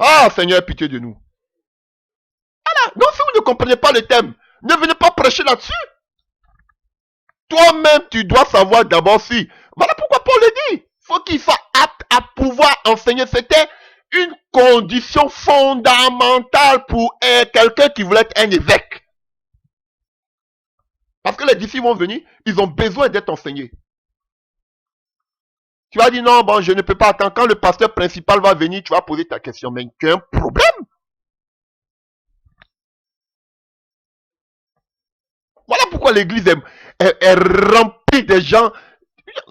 S1: Ah, Seigneur, pitié de nous. Voilà. Donc si vous ne comprenez pas le thème, ne venez pas prêcher là-dessus. Toi-même, tu dois savoir d'abord si. Voilà pourquoi Paul le dit. Il faut qu'il soit apte à pouvoir enseigner. C'était une condition fondamentale pour quelqu'un qui voulait être un évêque. Parce que les disciples vont venir, ils ont besoin d'être enseignés. Tu vas dire non, bon, je ne peux pas attendre. Quand le pasteur principal va venir, tu vas poser ta question. Mais tu as un problème. Voilà pourquoi l'église est remplie de gens.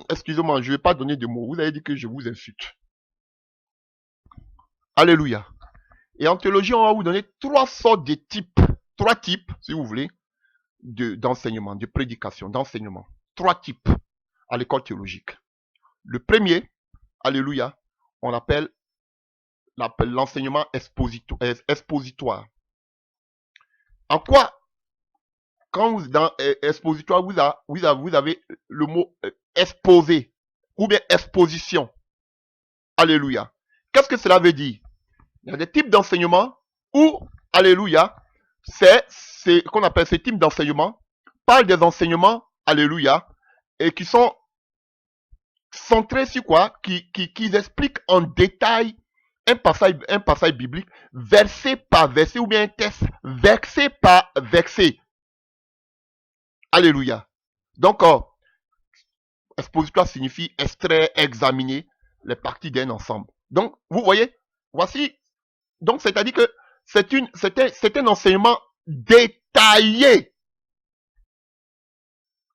S1: Excusez-moi, je ne vais pas donner de mots. Vous avez dit que je vous insulte. Alléluia. Et en théologie, on va vous donner trois sortes de types. Trois types, si vous voulez, d'enseignement, de prédication, d'enseignement. Trois types à l'école théologique. Le premier, alléluia, on l'appelle l'enseignement expositoire. En quoi, quand vous dans expositoire, vous avez le mot exposé ou bien exposition. Alléluia. Qu'est-ce que cela veut dire? Il y a des types d'enseignement où, alléluia, c'est qu'on appelle ces types d'enseignement, parlent des enseignements, alléluia, et qui sont centrés sur quoi? Qui expliquent en détail un passage biblique, verset par verset, ou bien un texte, verset par verset. Alléluia. Donc, expositoire signifie extraire, examiner les parties d'un ensemble. Donc, vous voyez, voici, donc c'est-à-dire que c'est un enseignement détaillé.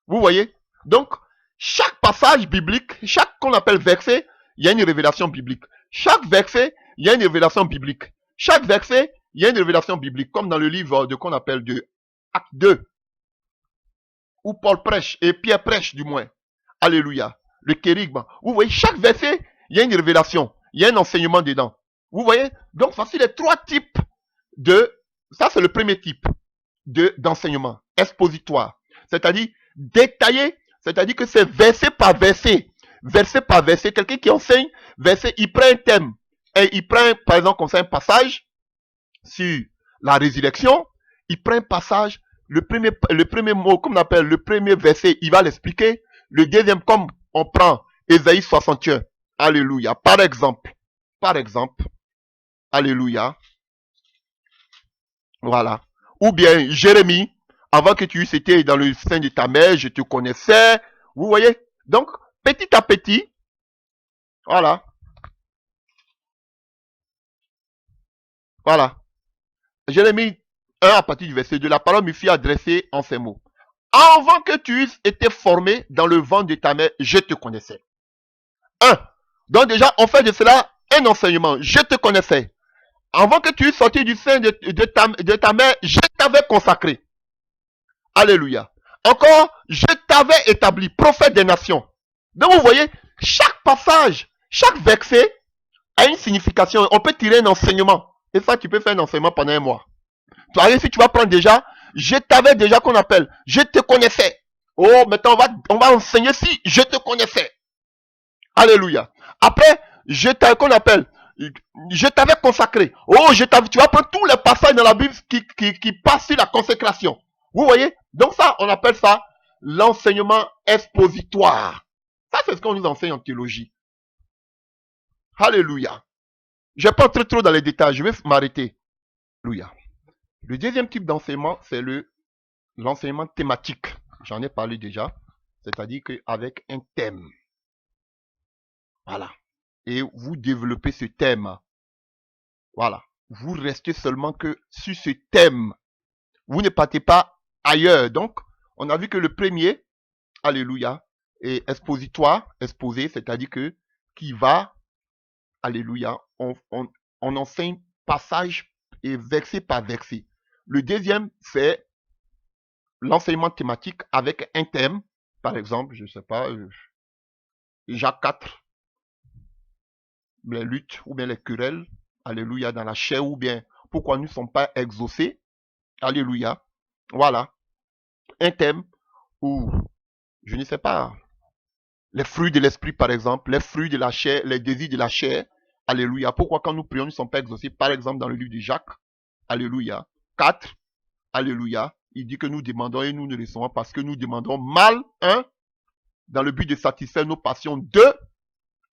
S1: Vous voyez? Donc, chaque passage biblique, chaque qu'on appelle verset, il y a une révélation biblique. Chaque verset, il y a une révélation biblique. Chaque verset, il y a une révélation biblique, comme dans le livre de qu'on appelle de Acte 2, où Paul prêche, et Pierre prêche du moins. Alléluia. Le kérigme. Vous voyez, chaque verset, il y a une révélation. Il y a un enseignement dedans. Vous voyez? Donc, voici les trois types ça c'est le premier type d'enseignement. Expositoire. C'est-à-dire, détaillé. C'est-à-dire que c'est verset par verset. Verset par verset. Quelqu'un qui enseigne, verset, il prend un thème. Et il prend, par exemple, comme ça, un passage sur la résurrection. Il prend un passage. Le premier mot, comme on appelle, le premier verset, il va l'expliquer. Le deuxième, comme on prend Ésaïe 61. Alléluia. Par exemple. Alléluia. Voilà. Ou bien Jérémie. Avant que tu étais dans le sein de ta mère, je te connaissais. Vous voyez? Donc, petit à petit. Voilà. Voilà. Jérémie 1 à partir du verset 2. La parole me fut adressée en ces mots. Avant que tu eusses été formé dans le ventre de ta mère, je te connaissais. 1. Donc déjà, on fait de cela un enseignement. Je te connaissais. Avant que tu eusses sorti du sein de ta mère, je t'avais consacré. Alléluia. Encore, je t'avais établi prophète des nations. Donc vous voyez, chaque passage, chaque verset a une signification. On peut tirer un enseignement. Et ça, tu peux faire un enseignement pendant un mois. Tu arrives, si tu vas prendre déjà, je t'avais déjà qu'on appelle, je te connaissais. Oh, maintenant on va enseigner si je te connaissais. Alléluia. Après, qu'on appelle, je t'avais consacré. Oh, tu vas prendre tous les passages dans la Bible qui passent sur la consécration. Vous voyez? Donc ça, on appelle ça l'enseignement expositoire. Ça, c'est ce qu'on nous enseigne en théologie. Alléluia. Je ne vais pas entrer trop dans les détails, je vais m'arrêter. Alléluia. Le deuxième type d'enseignement, c'est l'enseignement thématique. J'en ai parlé déjà. C'est-à-dire qu'avec un thème. Voilà. Et vous développez ce thème. Voilà. Vous restez seulement que sur ce thème. Vous ne partez pas ailleurs. Donc, on a vu que le premier, alléluia, est expositoire, exposé, c'est-à-dire que qui va, alléluia, on enseigne passage et verset par verset. Le deuxième, c'est l'enseignement thématique avec un thème. Par exemple, je ne sais pas, Jacques 4, les luttes ou bien les querelles, alléluia, dans la chair, ou bien pourquoi nous ne sommes pas exaucés, alléluia. Voilà, un thème où, je ne sais pas, les fruits de l'esprit par exemple, les fruits de la chair, les désirs de la chair, alléluia. Pourquoi quand nous prions, nous ne sommes pas exaucés, par exemple dans le livre de Jacques, alléluia. 4, alléluia, il dit que nous demandons et nous ne recevons parce que nous demandons mal, 1, dans le but de satisfaire nos passions, 2,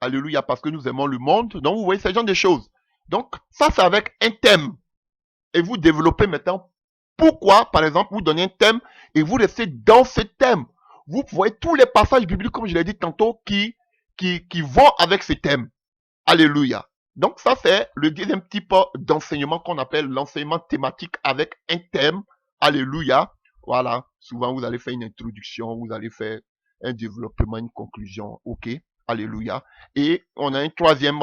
S1: alléluia, parce que nous aimons le monde. Donc vous voyez ce genre de choses. Donc ça c'est avec un thème. Et vous développez maintenant pourquoi, par exemple, vous donnez un thème et vous restez dans ce thème. Vous voyez tous les passages bibliques, comme je l'ai dit tantôt, qui qui vont avec ce thème. Alléluia. Donc ça, c'est le deuxième type d'enseignement qu'on appelle l'enseignement thématique avec un thème. Alléluia. Voilà. Souvent, vous allez faire une introduction, vous allez faire un développement, une conclusion. OK. Alléluia. Et on a un troisième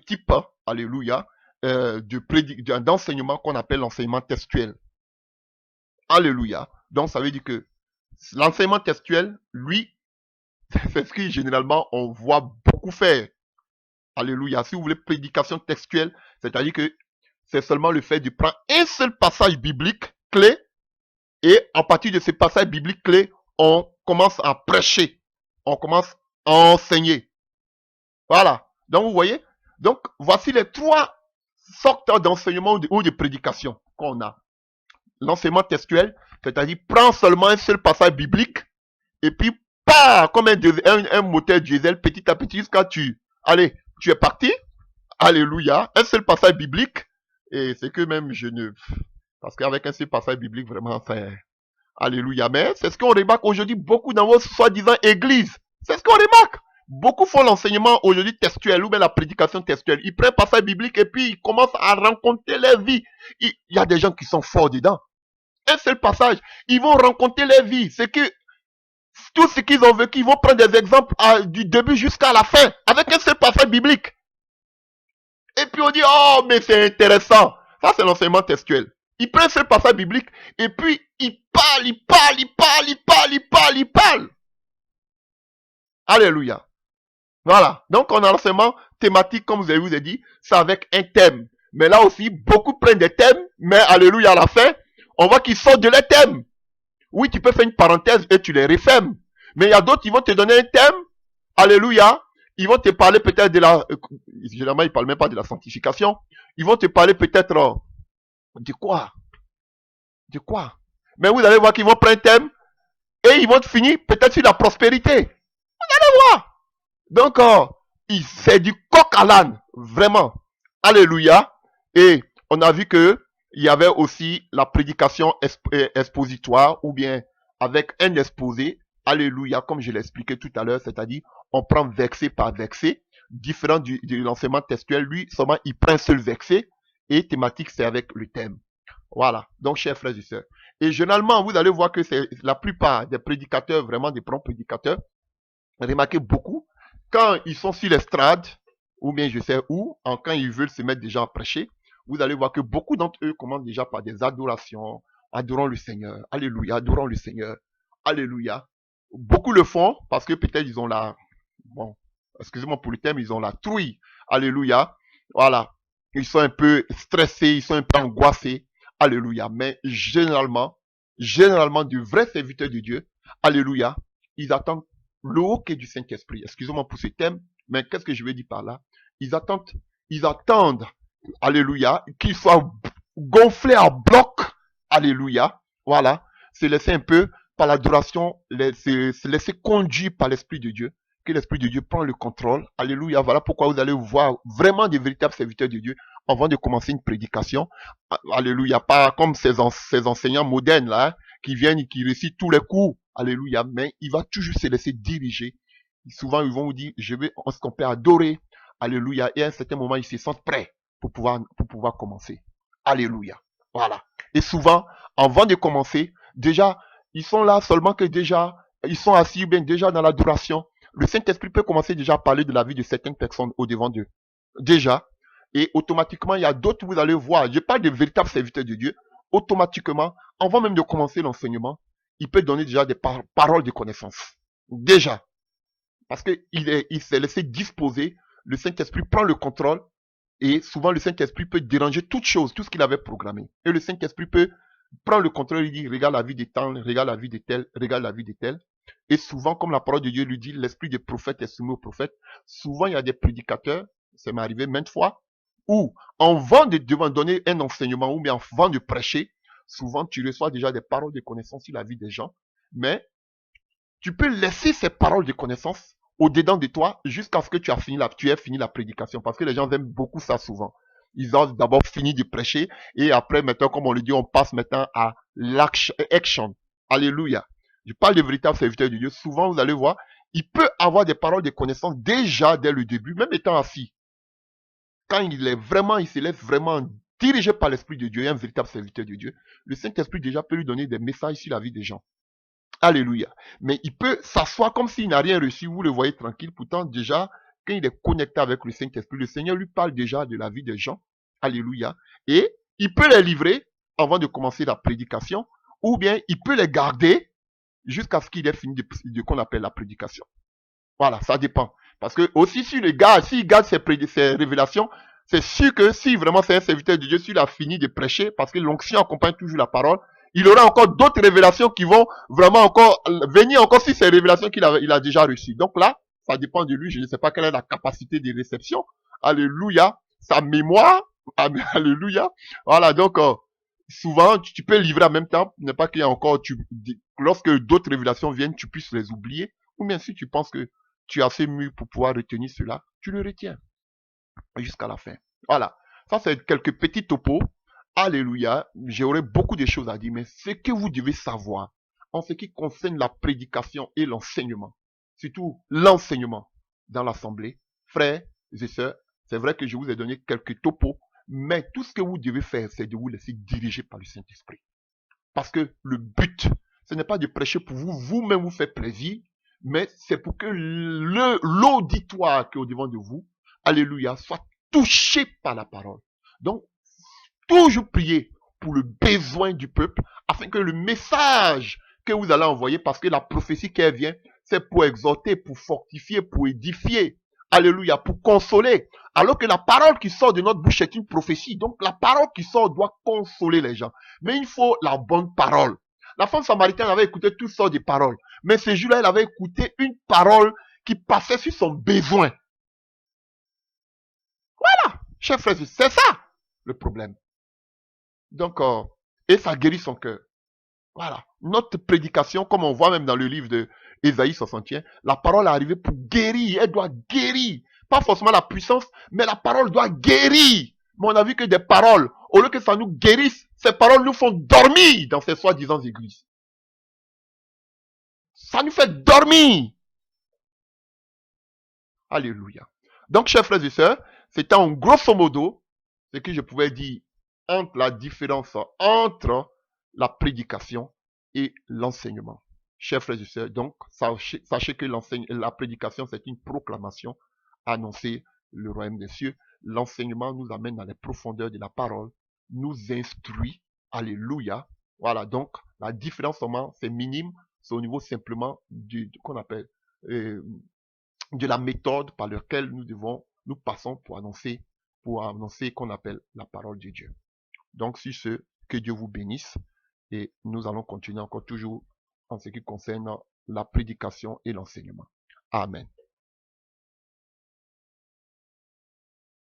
S1: type, alléluia, d'enseignement qu'on appelle l'enseignement textuel. Alléluia. Donc ça veut dire que l'enseignement textuel, lui, c'est ce que généralement on voit beaucoup faire. Alléluia. Si vous voulez prédication textuelle, c'est-à-dire que c'est seulement le fait de prendre un seul passage biblique clé et à partir de ce passage biblique clé, on commence à prêcher. On commence à enseigner. Voilà. Donc vous voyez, donc voici les trois sortes d'enseignement ou de prédication qu'on a. L'enseignement textuel, c'est-à-dire prends seulement un seul passage biblique et puis pars comme un moteur diesel petit à petit jusqu'à tu es parti. Alléluia. Un seul passage biblique. Et c'est que même parce qu'avec un seul passage biblique, vraiment, c'est... Alléluia. Mais c'est ce qu'on remarque aujourd'hui beaucoup dans vos soi-disant églises. C'est ce qu'on remarque. Beaucoup font l'enseignement aujourd'hui textuel ou bien la prédication textuelle. Ils prennent un passage biblique et puis ils commencent à rencontrer leur vie. Il y a des gens qui sont forts dedans. Un seul passage. Ils vont rencontrer leur vie. C'est que tout ce qu'ils ont vécu, ils vont prendre des exemples du début jusqu'à la fin avec un seul passage biblique. Et puis on dit, oh, mais c'est intéressant. Ça, c'est l'enseignement textuel. Il prend ce passage biblique et puis il parle. Alléluia. Voilà. Donc, on a l'enseignement thématique, comme vous avez dit, c'est avec un thème. Mais là aussi, beaucoup prennent des thèmes, mais alléluia, à la fin, on voit qu'ils sortent de leur thème. Oui, tu peux faire une parenthèse et tu les refermes. Mais il y a d'autres qui vont te donner un thème. Alléluia. Ils vont te parler peut-être de la... généralement, ils ne parlent même pas de la sanctification. Ils vont te parler peut-être... de quoi? Mais vous allez voir qu'ils vont prendre un thème et ils vont finir peut-être sur la prospérité. Vous allez voir. Donc, c'est du coq à l'âne. Vraiment. Alléluia. Et on a vu que il y avait aussi la prédication expositoire ou bien avec un exposé. Alléluia, comme je l'ai expliqué tout à l'heure, c'est-à-dire on prend verset par verset, différent de l'enseignement textuel. Lui, seulement, il prend un seul verset et thématique, c'est avec le thème. Voilà, donc chers frères et sœurs. Et généralement, vous allez voir que c'est la plupart des prédicateurs, vraiment des bons prédicateurs, remarquez beaucoup, quand ils sont sur l'estrade, ou bien je sais où, quand ils veulent se mettre déjà à prêcher, vous allez voir que beaucoup d'entre eux commencent déjà par des adorations, adorons le Seigneur, alléluia, adorons le Seigneur, alléluia. Beaucoup le font parce que peut-être ils ont excusez-moi pour le terme, ils ont la trouille, alléluia, voilà. Ils sont un peu stressés, ils sont un peu angoissés, alléluia. Mais généralement, du vrai serviteur de Dieu, alléluia, ils attendent le hockey du Saint-Esprit. Excusez-moi pour ce thème, mais qu'est-ce que je veux dire par là? Ils attendent, alléluia, qu'ils soient gonflés à bloc, alléluia, voilà, se laisser un peu par l'adoration, se laisser conduire par l'Esprit de Dieu, que l'Esprit de Dieu prend le contrôle, alléluia, voilà pourquoi vous allez voir vraiment des véritables serviteurs de Dieu avant de commencer une prédication, alléluia, pas comme ces enseignants modernes là, qui viennent et qui récitent tous les coups, alléluia, mais il va toujours se laisser diriger. Souvent, ils vont vous dire, est-ce qu'on peut adorer, alléluia, et à un certain moment, ils se sentent prêts pour pouvoir commencer. Alléluia. Voilà. Et souvent, avant de commencer, déjà, ils sont là seulement que déjà, ils sont assis bien déjà dans l'adoration. Le Saint-Esprit peut commencer déjà à parler de la vie de certaines personnes au devant d'eux. Déjà. Et automatiquement, il y a d'autres, vous allez voir, je parle de véritables serviteurs de Dieu, automatiquement, avant même de commencer l'enseignement, il peut donner déjà des paroles de connaissance. Déjà. Parce qu'il s'est laissé disposer, le Saint-Esprit prend le contrôle, et souvent le Saint-Esprit peut déranger toute chose, tout ce qu'il avait programmé. Et le Saint-Esprit peut prendre le contrôle, il dit, regarde la vie de tel, regarde la vie de tel, regarde la vie de tel. Et souvent, comme la parole de Dieu lui dit, l'esprit des prophètes est soumis aux prophètes, souvent il y a des prédicateurs, ça m'est arrivé maintes fois, où avant de donner un enseignement, ou bien avant de prêcher, souvent tu reçois déjà des paroles de connaissance sur la vie des gens, mais tu peux laisser ces paroles de connaissance au-dedans de toi jusqu'à ce que tu aies fini la prédication. Parce que les gens aiment beaucoup ça souvent. Ils ont d'abord fini de prêcher et après, maintenant, comme on le dit, on passe maintenant à l'action. Alléluia. Je parle de véritables serviteurs de Dieu. Souvent, vous allez voir, il peut avoir des paroles de connaissance déjà dès le début, même étant assis. Quand il se laisse vraiment diriger par l'Esprit de Dieu, et un véritable serviteur de Dieu, le Saint-Esprit déjà peut lui donner des messages sur la vie des gens. Alléluia. Mais il peut s'asseoir comme s'il n'a rien reçu, vous le voyez tranquille, pourtant déjà, quand il est connecté avec le Saint-Esprit, le Seigneur lui parle déjà de la vie des gens. Alléluia. Et il peut les livrer avant de commencer la prédication, ou bien il peut les garder jusqu'à ce qu'il ait fini de qu'on appelle la prédication. Voilà, ça dépend. Parce que aussi, s'il garde ses révélations, c'est sûr que si vraiment c'est un serviteur de Dieu, s'il a fini de prêcher, parce que l'onction accompagne toujours la parole, il aura encore d'autres révélations qui vont vraiment encore venir encore sur ces révélations il a déjà reçues. Donc là, ça dépend de lui. Je ne sais pas quelle est la capacité de réception. Alléluia. Sa mémoire. Alléluia. Voilà, donc souvent, tu peux livrer en même temps. N'est pas qu'il y a encore, lorsque d'autres révélations viennent, tu puisses les oublier. Ou bien si tu penses que tu as assez mûr pour pouvoir retenir cela, tu le retiens jusqu'à la fin. Voilà. Ça, c'est quelques petits topos. Alléluia. J'aurais beaucoup de choses à dire, mais ce que vous devez savoir en ce qui concerne la prédication et l'enseignement, surtout l'enseignement dans l'assemblée, frères et sœurs, c'est vrai que je vous ai donné quelques topos, mais tout ce que vous devez faire, c'est de vous laisser diriger par le Saint-Esprit. Parce que le but, ce n'est pas de prêcher pour vous-même vous faire plaisir, mais c'est pour que l'auditoire qui est au devant de vous, alléluia, soit touché par la parole. Donc, toujours prier pour le besoin du peuple, afin que le message que vous allez envoyer, parce que la prophétie qui vient, c'est pour exhorter, pour fortifier, pour édifier, alléluia, pour consoler. Alors que la parole qui sort de notre bouche est une prophétie. Donc la parole qui sort doit consoler les gens. Mais il faut la bonne parole. La femme samaritaine avait écouté toutes sortes de paroles. Mais ce jour-là, elle avait écouté une parole qui passait sur son besoin. Voilà, chers frères, c'est ça le problème. Donc, et ça guérit son cœur. Voilà. Notre prédication, comme on voit même dans le livre de Ésaïe 61, la parole est arrivée pour guérir. Elle doit guérir. Pas forcément la puissance, mais la parole doit guérir. Mais on a vu que des paroles, au lieu que ça nous guérisse, ces paroles nous font dormir dans ces soi-disant églises. Ça nous fait dormir. Alléluia. Donc, chers frères et sœurs, c'était en grosso modo ce que je pouvais dire entre la différence entre la prédication et l'enseignement. Chers frères et sœurs, donc, sachez que la prédication, c'est une proclamation, annoncer le royaume des cieux. L'enseignement nous amène dans les profondeurs de la parole, nous instruit. Alléluia. Voilà, donc, la différence seulement, c'est minime, c'est au niveau simplement qu'on appelle de la méthode par laquelle nous passons pour annoncer qu'on appelle la parole de Dieu. Donc, sur ce, que Dieu vous bénisse et nous allons continuer encore toujours en ce qui concerne la prédication et l'enseignement. Amen.